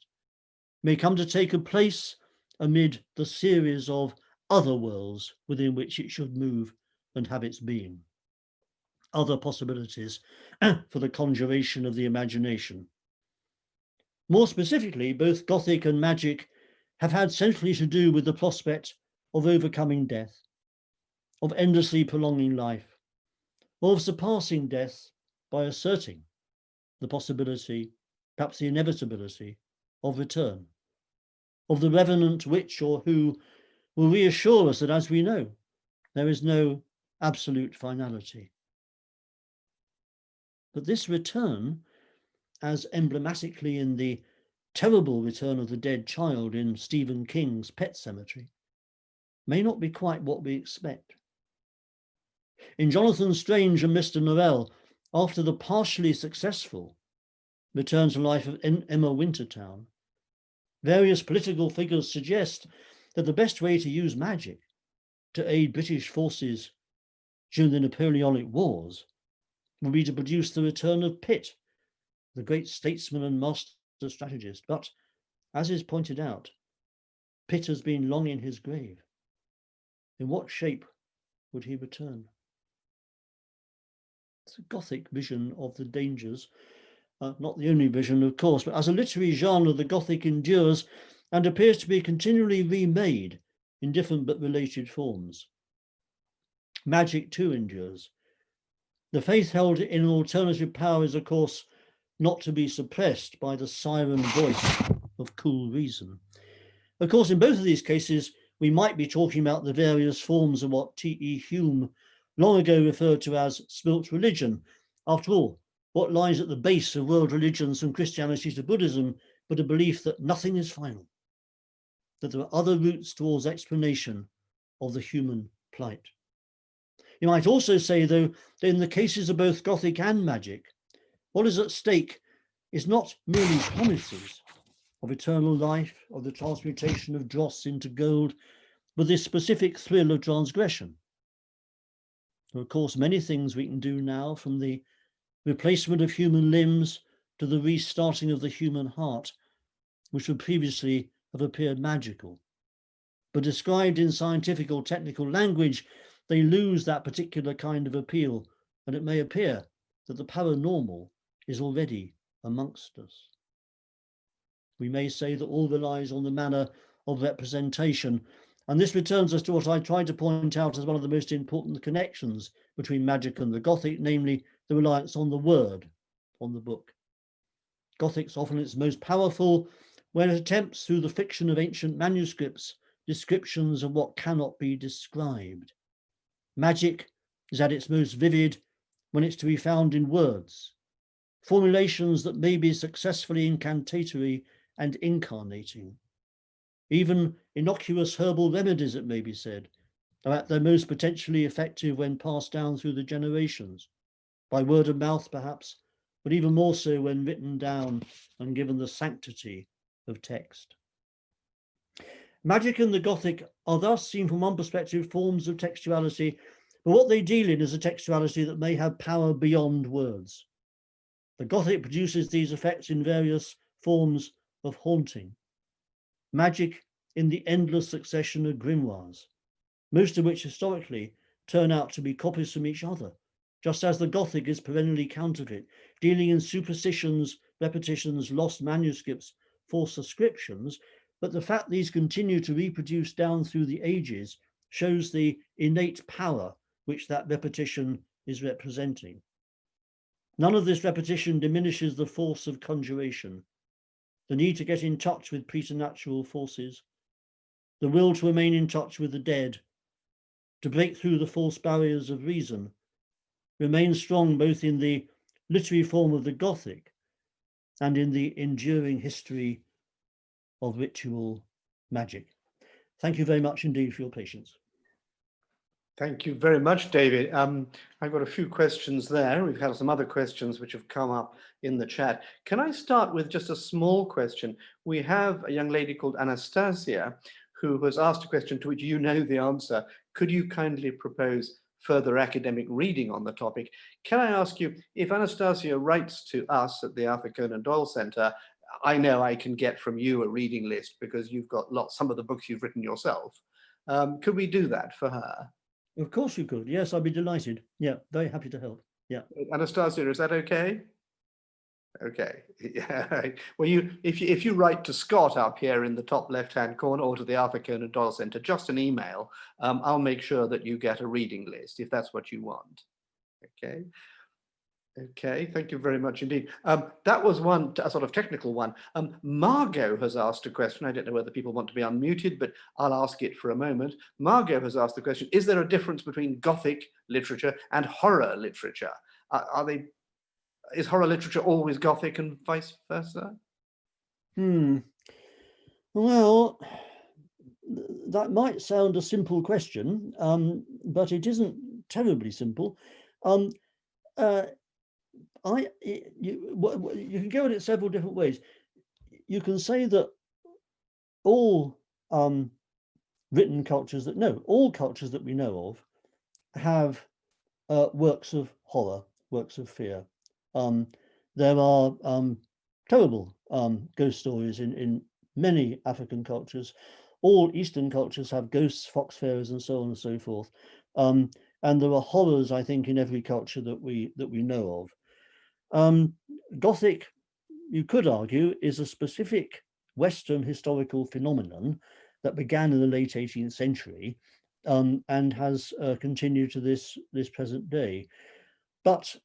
may come to take a place amid the series of other worlds within which it should move and have its being. Other possibilities for the conjuration of the imagination. More specifically, both Gothic and magic have had centrally to do with the prospect of overcoming death, of endlessly prolonging life, or of surpassing death by asserting the possibility, perhaps the inevitability, of return, of the revenant which or who will reassure us that, as we know, there is no absolute finality. But this return, as emblematically in the terrible return of the dead child in Stephen King's Pet Sematary, may not be quite what we expect. In Jonathan Strange and Mr. Norrell, after the partially successful return to life of Emma Wintertown, various political figures suggest that the best way to use magic to aid British forces during the Napoleonic Wars would be to produce the return of Pitt, the great statesman and master strategist. But, as is pointed out, Pitt has been long in his grave. In what shape would he return? It's a Gothic vision of the dangers, not the only vision, of course, but as a literary genre, the Gothic endures and appears to be continually remade in different but related forms. Magic too endures. The faith held in an alternative power is, of course, not to be suppressed by the siren voice of cool reason. Of course, in both of these cases, we might be talking about the various forms of what T.E. Hume long ago referred to as spilt religion. After all, what lies at the base of world religions from Christianity to Buddhism but a belief that nothing is final, that there are other routes towards explanation of the human plight. You might also say, though, that in the cases of both Gothic and magic, what is at stake is not merely promises of eternal life, of the transmutation of dross into gold, but this specific thrill of transgression. There are, of course, many things we can do now, from the replacement of human limbs to the restarting of the human heart, which would previously have appeared magical. But described in scientific or technical language, they lose that particular kind of appeal, and it may appear that the paranormal is already amongst us. We may say that all relies on the manner of representation, and this returns us to what I tried to point out as one of the most important connections between magic and the Gothic, namely the reliance on the word, on the book. Gothic's often its most powerful when it attempts, through the fiction of ancient manuscripts, descriptions of what cannot be described. Magic is at its most vivid when it's to be found in words, formulations that may be successfully incantatory and incarnating. Even innocuous herbal remedies, it may be said, are at their most potentially effective when passed down through the generations, by word of mouth perhaps, but even more so when written down and given the sanctity of text. Magic and the Gothic are thus, seen from one perspective, forms of textuality, but what they deal in is a textuality that may have power beyond words. The Gothic produces these effects in various forms of haunting. Magic in the endless succession of grimoires, most of which historically turn out to be copies from each other, just as the Gothic is perennially counterfeit, dealing in superstitions, repetitions, lost manuscripts, false ascriptions. But the fact these continue to reproduce down through the ages shows the innate power which that repetition is representing. None of this repetition diminishes the force of conjuration, the need to get in touch with preternatural forces, the will to remain in touch with the dead, to break through the false barriers of reason, remains strong both in the literary form of the Gothic and in the enduring history of ritual magic. Thank you very much indeed for your patience. Thank you very much, David. I've got a few questions there. We've had some other questions which have come up in the chat. Can I start with just a small question? We have a young lady called Anastasia who has asked a question to which you know the answer. Could you kindly propose further academic reading on the topic? Can I ask you, if Anastasia writes to us at the Arthur Conan Doyle Centre, I know I can get from you a reading list because you've got some of the books you've written yourself. Could we do that for her? Of course you could. Yes, I'd be delighted. Yeah, very happy to help. Yeah. Anastasia, is that okay? Okay. Yeah. Well, if you write to Scott up here in the top left-hand corner or to the Arthur Conan Doyle Centre, just an email, I'll make sure that you get a reading list if that's what you want. Okay. Okay, thank you very much indeed. That was a sort of technical one. Margot has asked a question. I don't know whether people want to be unmuted, but I'll ask it for a moment. Margot has asked the question, is there a difference between Gothic literature and horror literature? Is horror literature always Gothic and vice versa? Well, that might sound a simple question, but it isn't terribly simple. You can go at it several different ways. You can say that all written cultures all cultures that we know of have works of horror, works of fear. There are terrible ghost stories in many African cultures. All Eastern cultures have ghosts, fox fairies, and so on and so forth. And there are horrors, I think, in every culture that we know of. Gothic, you could argue, is a specific Western historical phenomenon that began in the late 18th century and has continued to this present day. But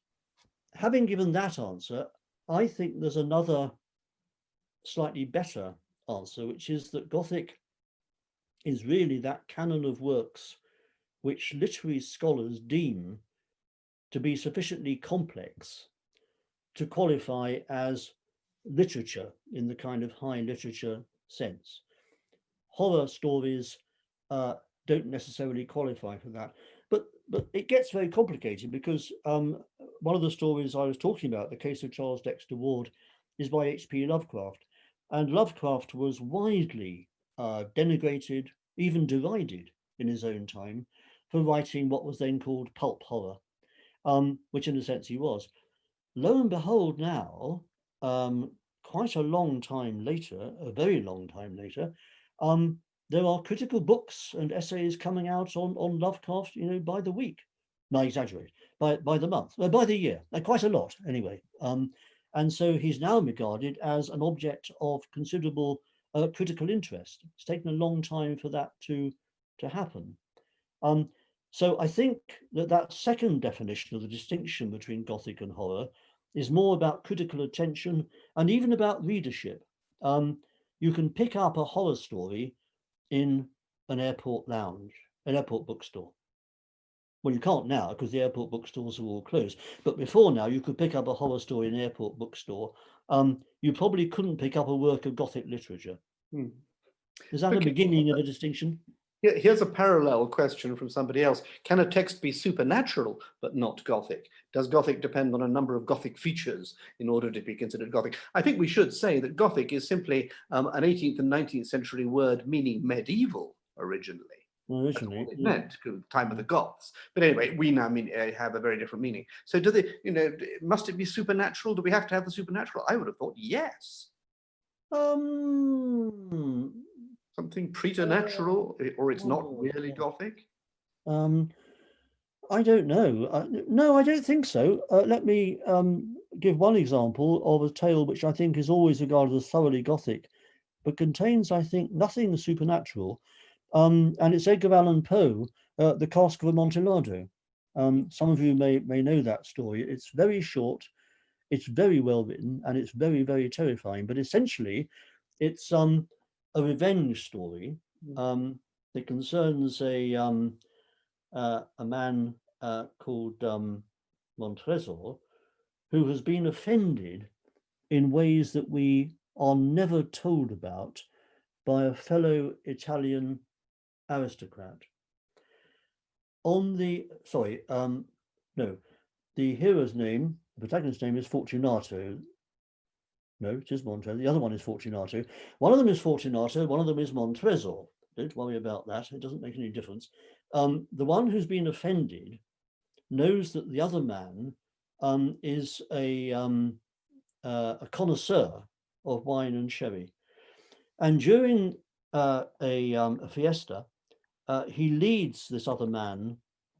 having given that answer, I think there's another slightly better answer, which is that Gothic is really that canon of works which literary scholars deem to be sufficiently complex to qualify as literature in the kind of high literature sense. Horror stories don't necessarily qualify for that, but it gets very complicated because one of the stories I was talking about, The Case of Charles Dexter Ward, is by H.P. Lovecraft, and Lovecraft was widely denigrated, even derided in his own time, for writing what was then called pulp horror, which in a sense he was. Lo and behold, now, quite a long time later, a very long time later, there are critical books and essays coming out on Lovecraft, by the week. No, I exaggerate, by the month, by the year, quite a lot anyway. And so he's now regarded as an object of considerable critical interest. It's taken a long time for that to happen. So I think that second definition of the distinction between Gothic and horror is more about critical attention and even about readership. You can pick up a horror story in an airport lounge, an airport bookstore. Well, you can't now because the airport bookstores are all closed. But before now, you could pick up a horror story in an airport bookstore. You probably couldn't pick up a work of Gothic literature. Is that a beginning of a distinction? Here's a parallel question from somebody else. Can a text be supernatural but not Gothic? Does Gothic depend on a number of Gothic features in order to be considered Gothic? I think we should say that Gothic is simply an 18th and 19th century word meaning medieval originally. Originally, That's what it meant, time of the Goths. But anyway, we now have a very different meaning. So do they, must it be supernatural? Do we have to have the supernatural? I would have thought yes. Something preternatural, or it's not really Gothic? I don't know. No, I don't think so. Let me give one example of a tale which I think is always regarded as thoroughly Gothic, but contains, I think, nothing supernatural. And it's Edgar Allan Poe, The Cask of Amontillado. Some of you may know that story. It's very short, it's very well written, and it's very, very terrifying. But essentially, it's a revenge story that concerns a man called Montresor, who has been offended in ways that we are never told about by a fellow Italian aristocrat. The hero's name, the protagonist's name is Fortunato. No, it is Montresor. The other one is Fortunato. One of them is Fortunato, one of them is Montresor. Don't worry about that. It doesn't make any difference. The one who's been offended knows that the other man is a connoisseur of wine and sherry. And during a fiesta, he leads this other man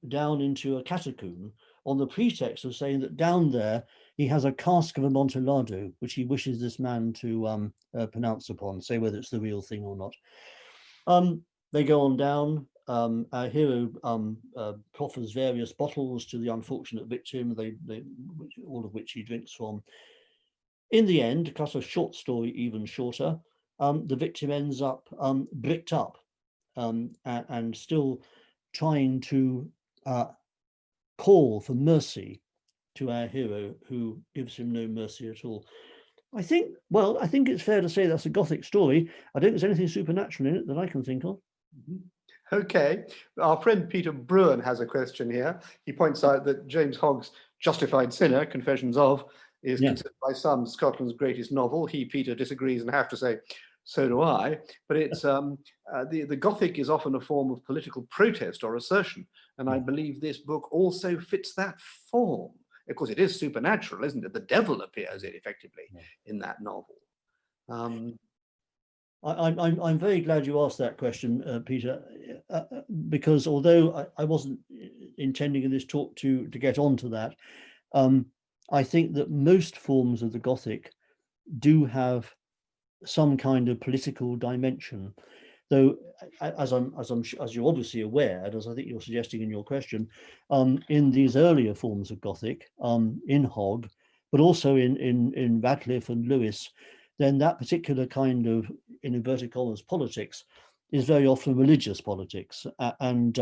down into a catacomb on the pretext of saying that down there he has a cask of Amontillado, which he wishes this man to pronounce upon, say whether it's the real thing or not. They go on down. Our hero proffers various bottles to the unfortunate victim, all of which he drinks from. In the end, to cut a short story even shorter, the victim ends up bricked up and still trying to call for mercy to our hero, who gives him no mercy at all. I think it's fair to say that's a Gothic story. I don't think there's anything supernatural in it that I can think of. Okay, our friend Peter Bruin has a question here. He points out that James Hogg's Justified Sinner, Confessions of, is considered by some Scotland's greatest novel. He, Peter, disagrees, and I have to say, so do I. But it's the Gothic is often a form of political protest or assertion, and I believe this book also fits that form. Of course, it is supernatural, isn't it? The devil appears effectively in that novel. I'm very glad you asked that question, Peter, because although I wasn't intending in this talk to get onto that, I think that most forms of the Gothic do have some kind of political dimension. Though, as you're obviously aware, and as I think you're suggesting in your question, in these earlier forms of Gothic, in Hogg, but also in Radcliffe and Lewis, then that particular kind of, in inverted commas, politics is very often religious politics. And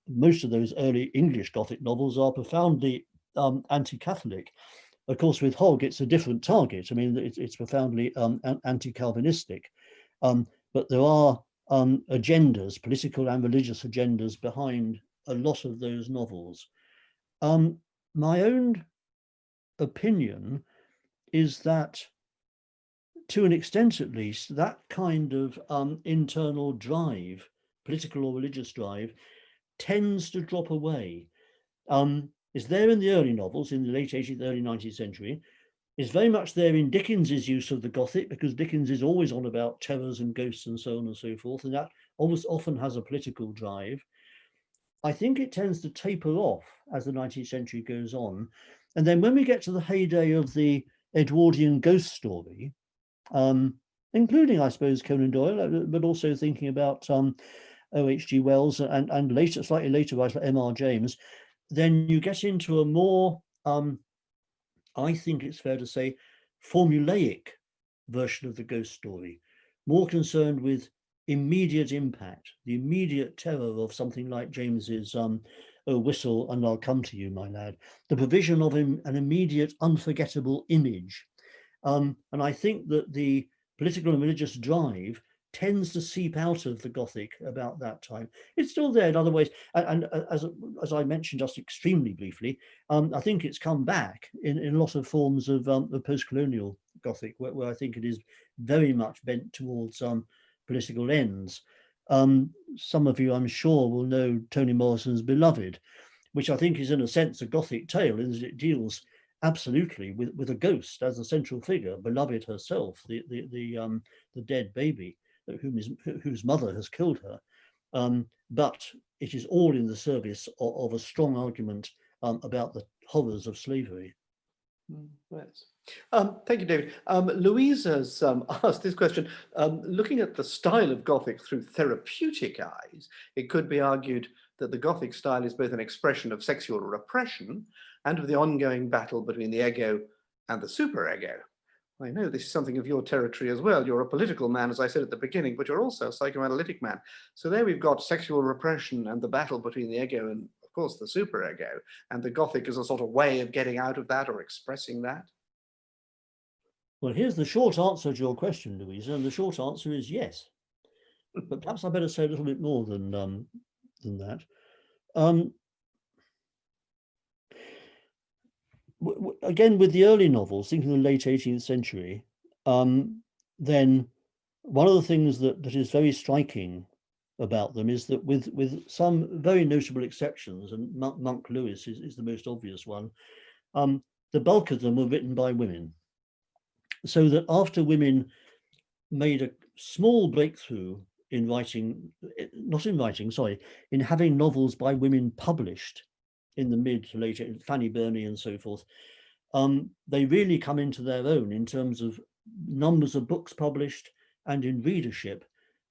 most of those early English Gothic novels are profoundly anti-Catholic. Of course, with Hogg, it's a different target. I mean, it's profoundly anti-Calvinistic. But there are agendas, political and religious agendas, behind a lot of those novels. My own opinion is that, to an extent at least, that kind of internal drive, political or religious drive, tends to drop away. It's there in the early novels, in the late 18th, early 19th century. It's very much there in Dickens's use of the Gothic, because Dickens is always on about terrors and ghosts and so on and so forth, and that almost often has a political drive. I think it tends to taper off as the 19th century goes on. And then when we get to the heyday of the Edwardian ghost story, including, I suppose, Conan Doyle, but also thinking about O.H.G. Wells and later, slightly later writers like M.R. James, then you get into a more, I think it's fair to say, formulaic version of the ghost story, more concerned with immediate impact, the immediate terror of something like James's "Oh, whistle and I'll come to you, my lad," the provision of an immediate, unforgettable image. And I think that the political and religious drive tends to seep out of the Gothic about that time. It's still there in other ways. And as I mentioned just extremely briefly, I think it's come back in a lot of forms of the post-colonial Gothic, where I think it is very much bent towards political ends. Some of you, I'm sure, will know Toni Morrison's Beloved, which I think is in a sense a Gothic tale, in that it deals absolutely with a ghost as the central figure, Beloved herself, the dead baby whose mother has killed her. But it is all in the service of a strong argument about the horrors of slavery. Yes. Thank you, David. Louise has asked this question. Looking at the style of Gothic through therapeutic eyes, it could be argued that the Gothic style is both an expression of sexual repression and of the ongoing battle between the ego and the superego. I know this is something of your territory as well. You're a political man, as I said at the beginning, but you're also a psychoanalytic man. So there we've got sexual repression and the battle between the ego and, of course, the superego, and the Gothic is a sort of way of getting out of that or expressing that. Well, here's the short answer to your question, Louisa, and the short answer is yes. But perhaps I better say a little bit more than that. Again, with the early novels, thinking of the late 18th century, then one of the things that is very striking about them is that with some very notable exceptions, and Monk Lewis is the most obvious one, the bulk of them were written by women. So that after women made a small breakthrough in writing, in having novels by women published in the mid to late, Fanny Burney and so forth, they really come into their own in terms of numbers of books published and in readership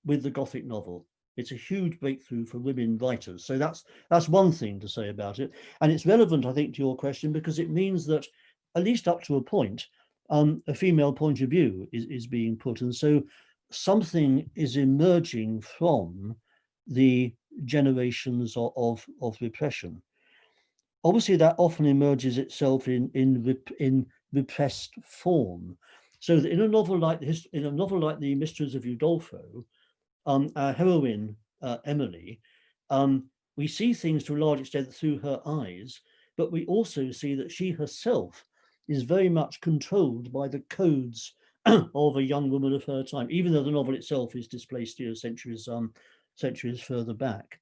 with the Gothic novel. It's a huge breakthrough for women writers. So that's one thing to say about it. And it's relevant, I think, to your question, because it means that, at least up to a point, a female point of view is being put. And so something is emerging from the generations of repression. Obviously, that often emerges itself in repressed form. So that in a novel like The Mysteries of Udolpho, our heroine, Emily, we see things to a large extent through her eyes, but we also see that she herself is very much controlled by the codes of a young woman of her time, even though the novel itself is displaced centuries further back.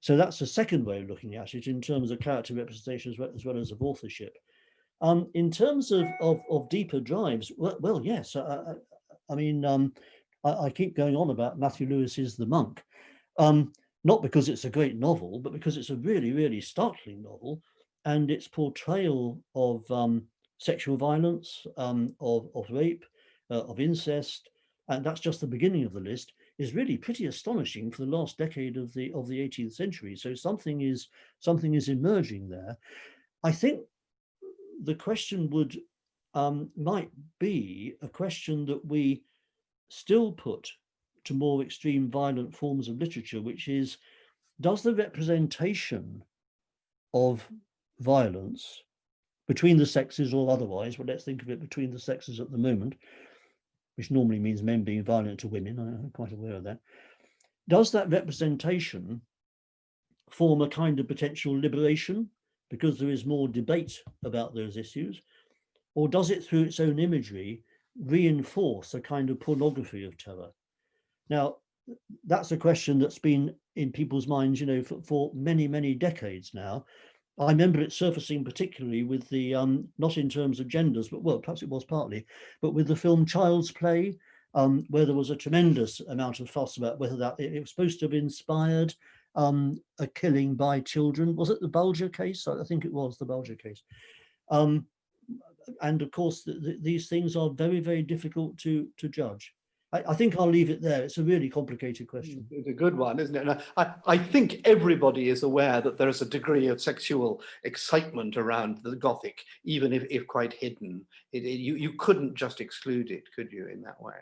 So that's the second way of looking at it in terms of character representation as well as of authorship. In terms of deeper drives, well yes. I mean, I keep going on about Matthew Lewis's The Monk, not because it's a great novel, but because it's a really, really startling novel, and its portrayal of sexual violence, of rape, of incest, and that's just the beginning of the list, is really pretty astonishing for the last decade of the 18th century. So something is emerging there. I think the question might be a question that we still put to more extreme violent forms of literature, which is, does the representation of violence between the sexes or otherwise, but let's think of it between the sexes at the moment, which normally means men being violent to women, I'm quite aware of that, does that representation form a kind of potential liberation because there is more debate about those issues, or does it, through its own imagery, reinforce a kind of pornography of terror? Now, that's a question that's been in people's minds, for many, many decades now. I remember it surfacing particularly with the, not in terms of genders, but well, perhaps it was partly, but with the film Child's Play, where there was a tremendous amount of fuss about whether it was supposed to have inspired a killing by children. Was it the Bulger case? I think it was the Bulger case. And of course, these things are very, very difficult to judge. I think I'll leave it there. It's a really complicated question. It's a good one, isn't it? And I think everybody is aware that there is a degree of sexual excitement around the Gothic, even if quite hidden. You couldn't just exclude it, could you, in that way?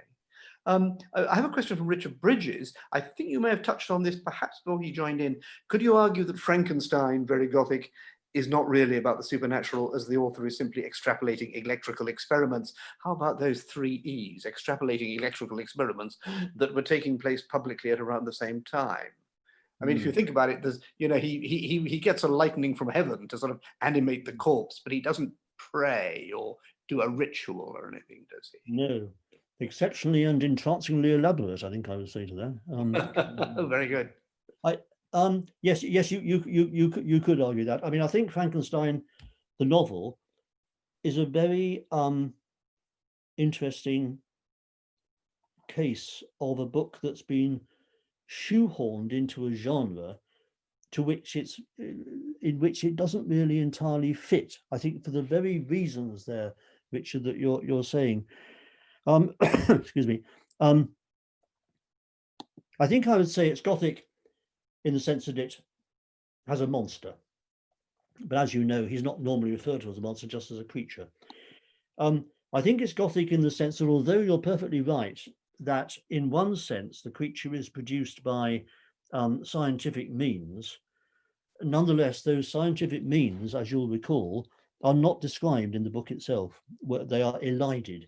I have a question from Richard Bridges. I think you may have touched on this perhaps before he joined in. Could you argue that Frankenstein, very Gothic, is not really about the supernatural, as the author is simply extrapolating electrical experiments. How about those 3 E's, extrapolating electrical experiments that were taking place publicly at around the same time? I mean, if you think about it, there's, he gets a lightning from heaven to sort of animate the corpse, but he doesn't pray or do a ritual or anything, does he? No, exceptionally and entrancingly elaborate, I think I would say to that. Oh, very good. Yes, you could argue that. I mean, I think Frankenstein, the novel, is a very interesting case of a book that's been shoehorned into a genre to which in which it doesn't really entirely fit. I think for the very reasons there, Richard, that you're saying. Excuse me. I think I would say it's Gothic in the sense that it has a monster, but as you know, he's not normally referred to as a monster, just as a creature. I think it's Gothic in the sense that although you're perfectly right that in one sense the creature is produced by scientific means, nonetheless those scientific means, as you'll recall, are not described in the book itself. They are elided,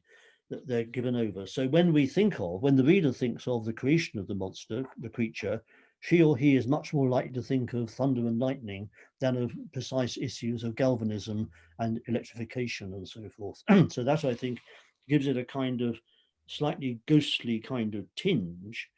that they're given over. So when the reader thinks of the creation of the monster, the creature, she or he is much more likely to think of thunder and lightning than of precise issues of galvanism and electrification and so forth. So that, I think, gives it a kind of slightly ghostly kind of tinge.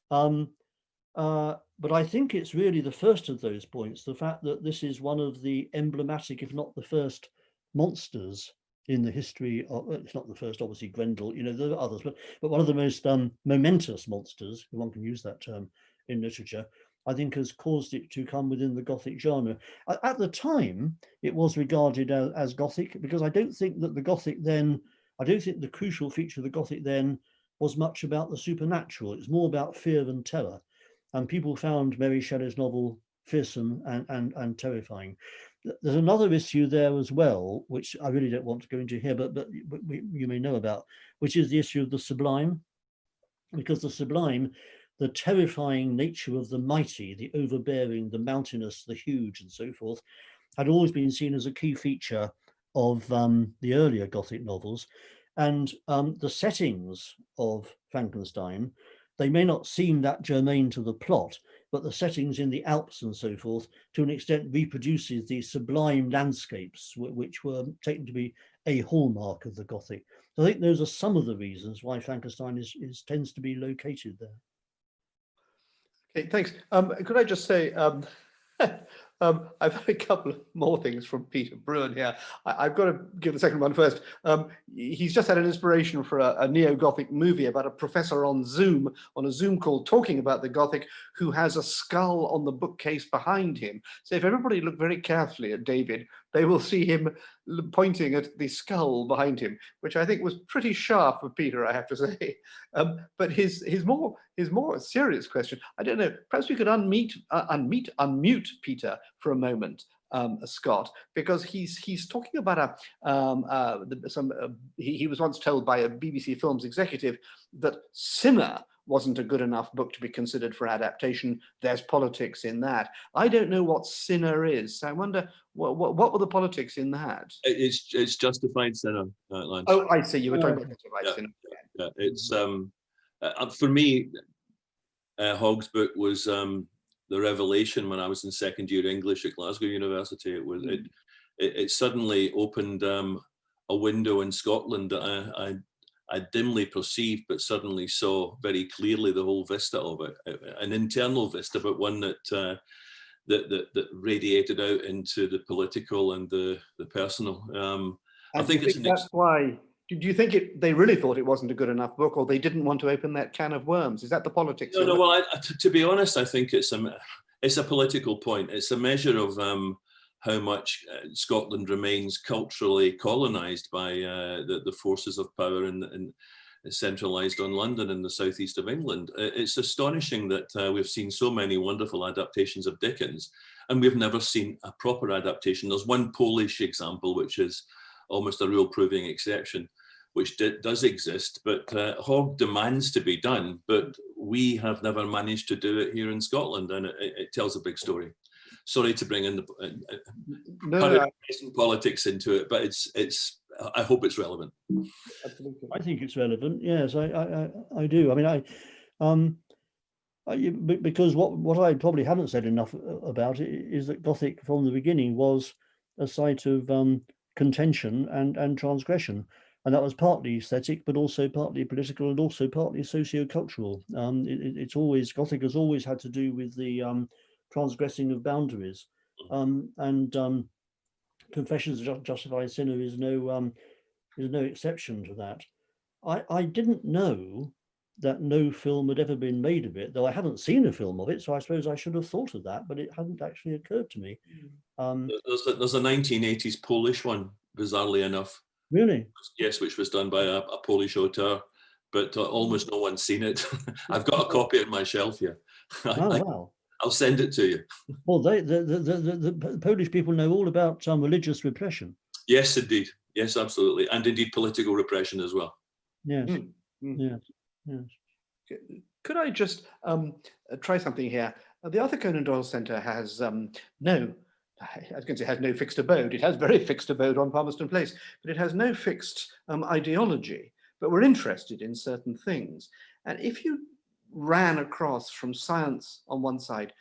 But I think it's really the first of those points, the fact that this is one of the emblematic, if not the first, monsters in the history of, it's not the first, obviously, Grendel, there are others, but one of the most momentous monsters, if one can use that term in literature, I think has caused it to come within the Gothic genre. At the time, it was regarded as Gothic, because I don't think the crucial feature of the Gothic then was much about the supernatural. It's more about fear and terror. And people found Mary Shelley's novel fearsome and terrifying. There's another issue there as well, which I really don't want to go into here, but you may know about, which is the issue of the sublime. Because the sublime, the terrifying nature of the mighty, the overbearing, the mountainous, the huge, and so forth, had always been seen as a key feature of the earlier Gothic novels. And the settings of Frankenstein, they may not seem that germane to the plot, but the settings in the Alps and so forth, to an extent, reproduces these sublime landscapes, which were taken to be a hallmark of the Gothic. So I think those are some of the reasons why Frankenstein tends to be located there. Okay, thanks. Could I just say, I've had a couple of more things from Peter Bruin here. I've got to give the second one first. He's just had an inspiration for a neo-Gothic movie about a professor on a Zoom call, talking about the Gothic, who has a skull on the bookcase behind him. So if everybody look very carefully at David, they will see him pointing at the skull behind him, which I think was pretty sharp of Peter, I have to say. But his more serious question, I don't know, perhaps we could unmute Peter for a moment, Scott, because he's talking about he was once told by a BBC Films executive that Sinner wasn't a good enough book to be considered for adaptation. There's politics in that. I don't know what Sinner is, so I wonder what were the politics in that? It's Justified Sinner, Lance. Oh, I see. You were talking about Justified Sinner. Yeah, it's for me, Hogg's book was the revelation when I was in second year English at Glasgow University. It suddenly opened a window in Scotland that I dimly perceived, but suddenly saw very clearly the whole vista of it, an internal vista, but one that radiated out into the political and the personal. I think that's why. Do you think they really thought it wasn't a good enough book, or they didn't want to open that can of worms? Is that the politics? No. Well, to be honest, I think it's a political point. It's a measure of how much Scotland remains culturally colonised by the forces of power and centralised on London and the southeast of England. It's astonishing that we've seen so many wonderful adaptations of Dickens, and we've never seen a proper adaptation. There's one Polish example, which is almost a real proving exception, which does exist, but Hogg demands to be done, but we have never managed to do it here in Scotland, and it tells a big story. sorry to bring in the No, politics into it, but it's. I hope it's relevant. absolutely. I think it's relevant. Yes, I do. I mean, because what I probably haven't said enough about it is that Gothic from the beginning was a site of contention and transgression, and that was partly aesthetic, but also partly political, and also partly socio-cultural. It's always, Gothic has always had to do with the transgressing of boundaries, and Confessions of a Justified Sinner is no exception to that. I didn't know that no film had ever been made of it, though I haven't seen a film of it, so I suppose I should have thought of that, but it hadn't actually occurred to me. There's a 1980s Polish one, bizarrely enough. Really? Yes, which was done by a Polish auteur, but almost no one's seen it. I've got a copy on my shelf here. Oh, wow. I'll send it to you. Well, the Polish people know all about religious repression. Yes, indeed. Yes, absolutely. And indeed political repression as well. Yes, yes, yes. Could I just try something here? The Arthur Conan Doyle Centre has I was going to say has no fixed abode. It has very fixed abode on Palmerston Place, but it has no fixed ideology. But we're interested in certain things. And if you ran across from science on one side,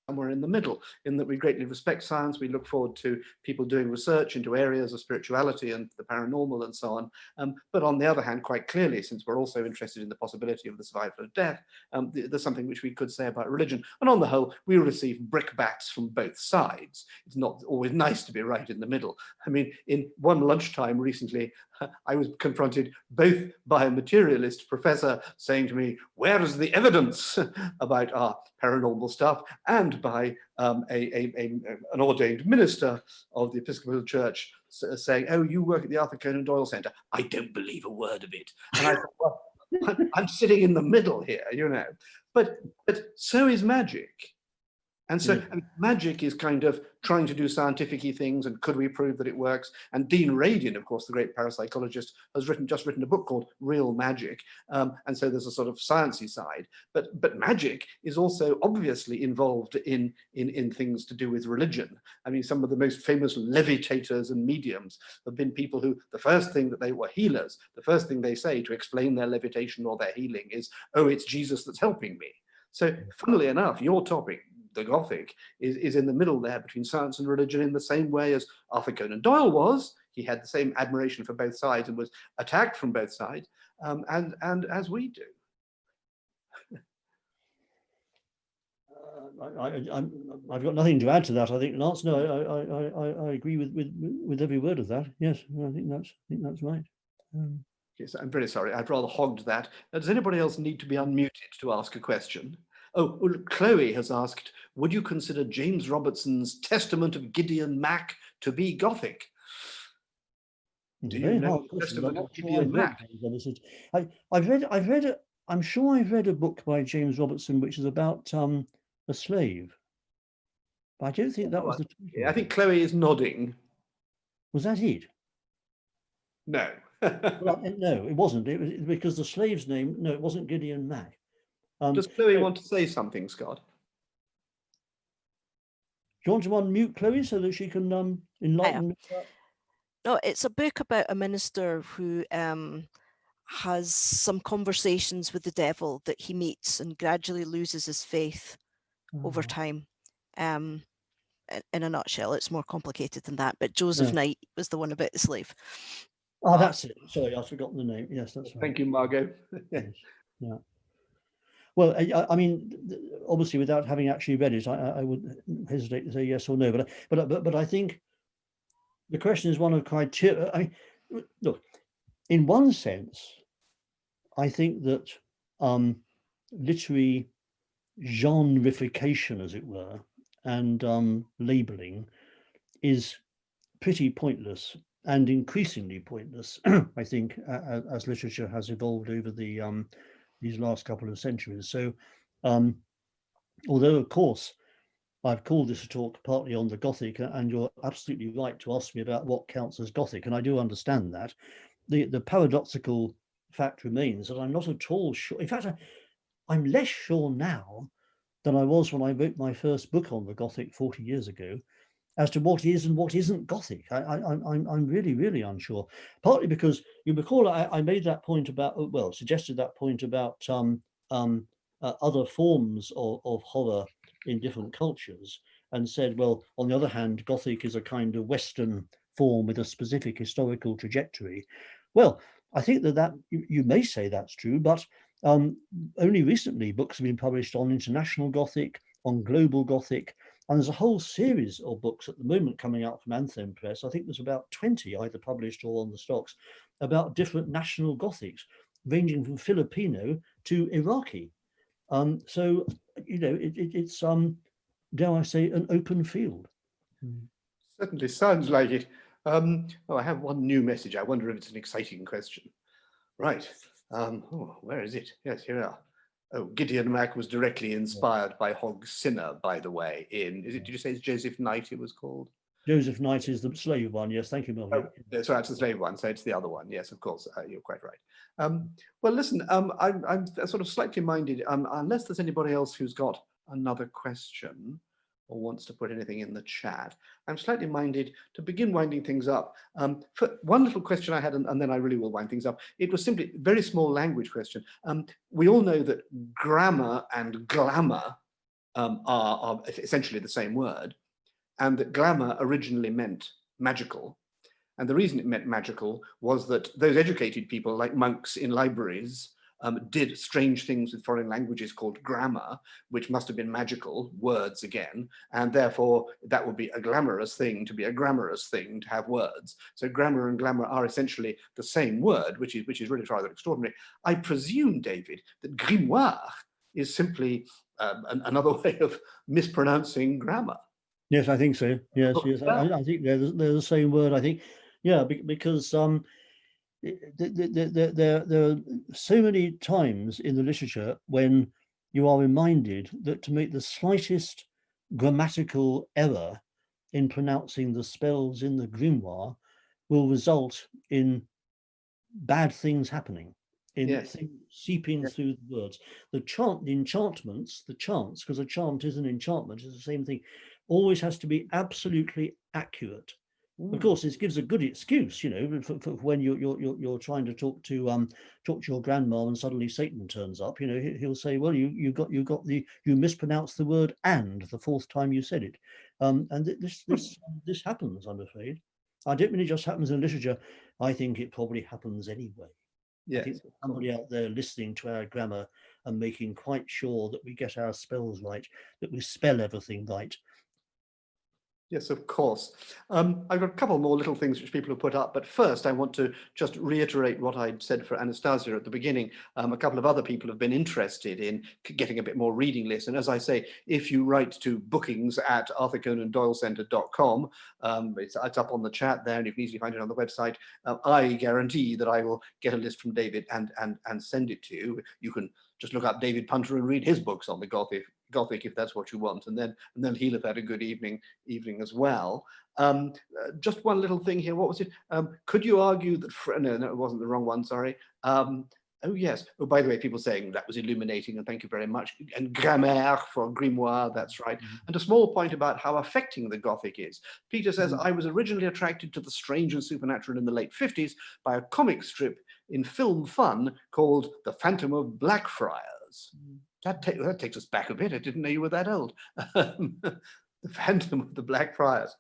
somewhere in the middle, in that we greatly respect science. We look forward to people doing research into areas of spirituality and the paranormal and so on. But on the other hand, quite clearly, since we're also interested in the possibility of the survival of death, there's something which we could say about religion. And on the whole, we receive brickbats from both sides. It's not always nice to be right in the middle. I mean, in one lunchtime recently, I was confronted both by a materialist professor saying to me, where is the evidence about our paranormal stuff, and by an ordained minister of the Episcopal Church saying, oh, you work at the Arthur Conan Doyle Centre. I don't believe a word of it. And I thought, well, I'm sitting in the middle here, you know. But so is magic. And so magic is kind of trying to do scientific-y things, and could we prove that it works? And Dean Radin, of course, the great parapsychologist, has just written a book called Real Magic. And so there's a sort of sciencey side. But magic is also obviously involved in things to do with religion. I mean, some of the most famous levitators and mediums have been people who, the first thing that they were healers, the first thing they say to explain their levitation or their healing is, oh, it's Jesus that's helping me. So funnily enough, your topic, the Gothic, is in the middle there between science and religion, in the same way as Arthur Conan Doyle was. He had the same admiration for both sides and was attacked from both sides, and as we do. I've got nothing to add to that. I think, Lance, no, I agree with every word of that. Yes, I think that's right. Yes, I'm very sorry. I've rather hogged that. Does anybody else need to be unmuted to ask a question? Oh, well, Chloe has asked, would you consider James Robertson's Testament of Gideon Mac to be Gothic? Do you know the Testament of Gideon Mac? I'm sure I've read a book by James Robertson which is about a slave. But I don't think that was the title. Yeah, I think Chloe is nodding. Was that it? No. Well, no, it wasn't. It was because the slave's name, no, it wasn't Gideon Mac. Does Chloe want to say something, Scott? Do you want to unmute Chloe so that she can enlighten me? No, it's a book about a minister who has some conversations with the devil that he meets and gradually loses his faith over time. In a nutshell, it's more complicated than that, but Joseph Knight was the one about the slave. Oh, that's it. Sorry, I've forgotten the name. Yes, that's right. Thank you, Margot. Yes. Yeah. Well, I mean, obviously, without having actually read it, I would hesitate to say yes or no. But I think the question is one of criteria. I mean, look, in one sense, I think that literary genreification, as it were, and labeling is pretty pointless and increasingly pointless. I think as literature has evolved over these last couple of centuries. So, although of course I've called this a talk partly on the Gothic, and you're absolutely right to ask me about what counts as Gothic, and I do understand that. The paradoxical fact remains that I'm not at all sure. In fact, I'm less sure now than I was when I wrote my first book on the Gothic 40 years ago, as to what is and what isn't Gothic. I'm really, really unsure. Partly because you recall I made that point about, well, suggested that point about other forms of horror in different cultures, and said, well, on the other hand, Gothic is a kind of Western form with a specific historical trajectory. Well, I think that you may say that's true, but only recently books have been published on international Gothic, on global Gothic, and there's a whole series of books at the moment coming out from Anthem Press. I think there's about 20 either published or on the stocks about different national Gothics, ranging from Filipino to Iraqi. So, you know, it's, dare I say, an open field. Certainly sounds like it. Oh, I have one new message. I wonder if it's an exciting question. Right. Oh, where is it? Yes, here we are. Oh, Gideon Mac was directly inspired by Hogg Sinner, by the way. Did you say it's Joseph Knight it was called? Joseph Knight is the slave one. Yes, thank you, Mel. Oh, that's right, it's the slave one, so it's the other one. Yes, of course, you're quite right. Well, listen, I'm sort of slightly minded, unless there's anybody else who's got another question or wants to put anything in the chat, I'm slightly minded to begin winding things up. For one little question I had, and then I really will wind things up. It was simply a very small language question. We all know that grammar and glamour are essentially the same word, and that glamour originally meant magical. And the reason it meant magical was that those educated people, like monks in libraries, did strange things with foreign languages called grammar, which must have been magical, words again, and therefore that would be a glamorous thing to be a grammarous thing to have words. So grammar and glamour are essentially the same word, which is really rather extraordinary. I presume, David, that grimoire is simply another way of mispronouncing grammar. Yes, I think so. Yes, yes. I think they're the same word. I think, yeah, because there are so many times in the literature when you are reminded that to make the slightest grammatical error in pronouncing the spells in the grimoire will result in bad things happening, in things seeping through the words. The enchantments, the chants, because a chant is an enchantment, is the same thing, always has to be absolutely accurate. Of course, this gives a good excuse, you know, for when you're trying to talk to your grandma and suddenly Satan turns up. You know, he'll say, well, you mispronounced the word "and" the fourth time you said it, and this happens, I'm afraid. I don't mean it just happens in literature. I think it probably happens anyway. Yes, I think there's somebody out there listening to our grammar and making quite sure that we get our spells right, that we spell everything right. Yes, of course. I've got a couple more little things which people have put up, but first I want to just reiterate what I'd said for Anastasia at the beginning. A couple of other people have been interested in getting a bit more reading list, and as I say, if you write to bookings at arthurconandoylecenter.com, it's up on the chat there, and you can easily find it on the website. I guarantee that I will get a list from David and send it to you. You can just look up David Punter and read his books on the Gothic if that's what you want, and then he'll have had a good evening as well. Just one little thing here. What was it? Could you argue that? No, it wasn't the wrong one. Sorry. Oh yes. Oh, by the way, people saying that was illuminating, and thank you very much. And grammaire for grimoire. That's right. And a small point about how affecting the Gothic is. Peter says, I was originally attracted to the strange and supernatural in the late 50s by a comic strip in Film Fun called The Phantom of Blackfriars. That takes us back a bit. I didn't know you were that old. The Phantom of the Blackfriars.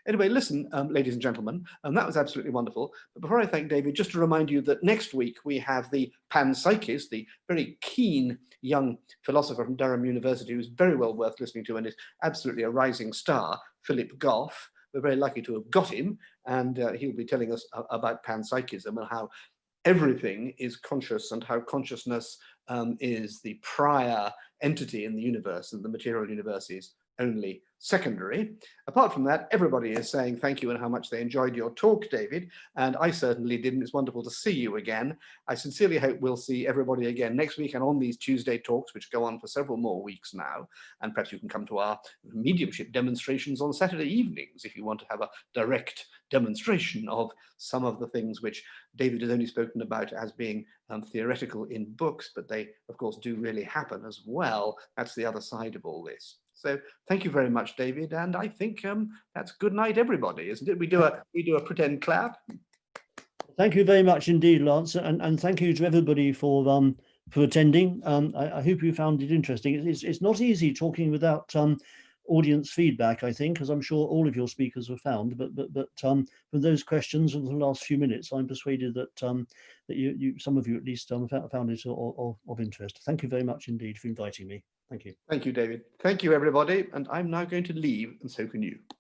Anyway, listen, ladies and gentlemen, that was absolutely wonderful. But before I thank David, just to remind you that next week we have the panpsychist, the very keen young philosopher from Durham University, who's very well worth listening to and is absolutely a rising star, Philip Goff. We're very lucky to have got him, and he'll be telling us about panpsychism and how everything is conscious and how consciousness is the prior entity in the universe, and the material universe is only secondary. Apart from that, everybody is saying thank you and how much they enjoyed your talk, David, and I certainly did, and it's wonderful to see you again. I sincerely hope we'll see everybody again next week and on these Tuesday talks, which go on for several more weeks now, and perhaps you can come to our mediumship demonstrations on Saturday evenings if you want to have a direct demonstration of some of the things which David has only spoken about as being theoretical in books, but they of course do really happen as well. That's the other side of all this. So thank you very much, David, and I think that's good night, everybody, isn't it? We do a pretend clap. Thank you very much indeed, Lance, and thank you to everybody for attending. I hope you found it interesting. It's not easy talking without audience feedback, I think, as I'm sure all of your speakers have found. But from those questions in the last few minutes, I'm persuaded that that you some of you at least found it of interest. Thank you very much indeed for inviting me. Thank you. Thank you, David. Thank you, everybody. And I'm now going to leave, and so can you.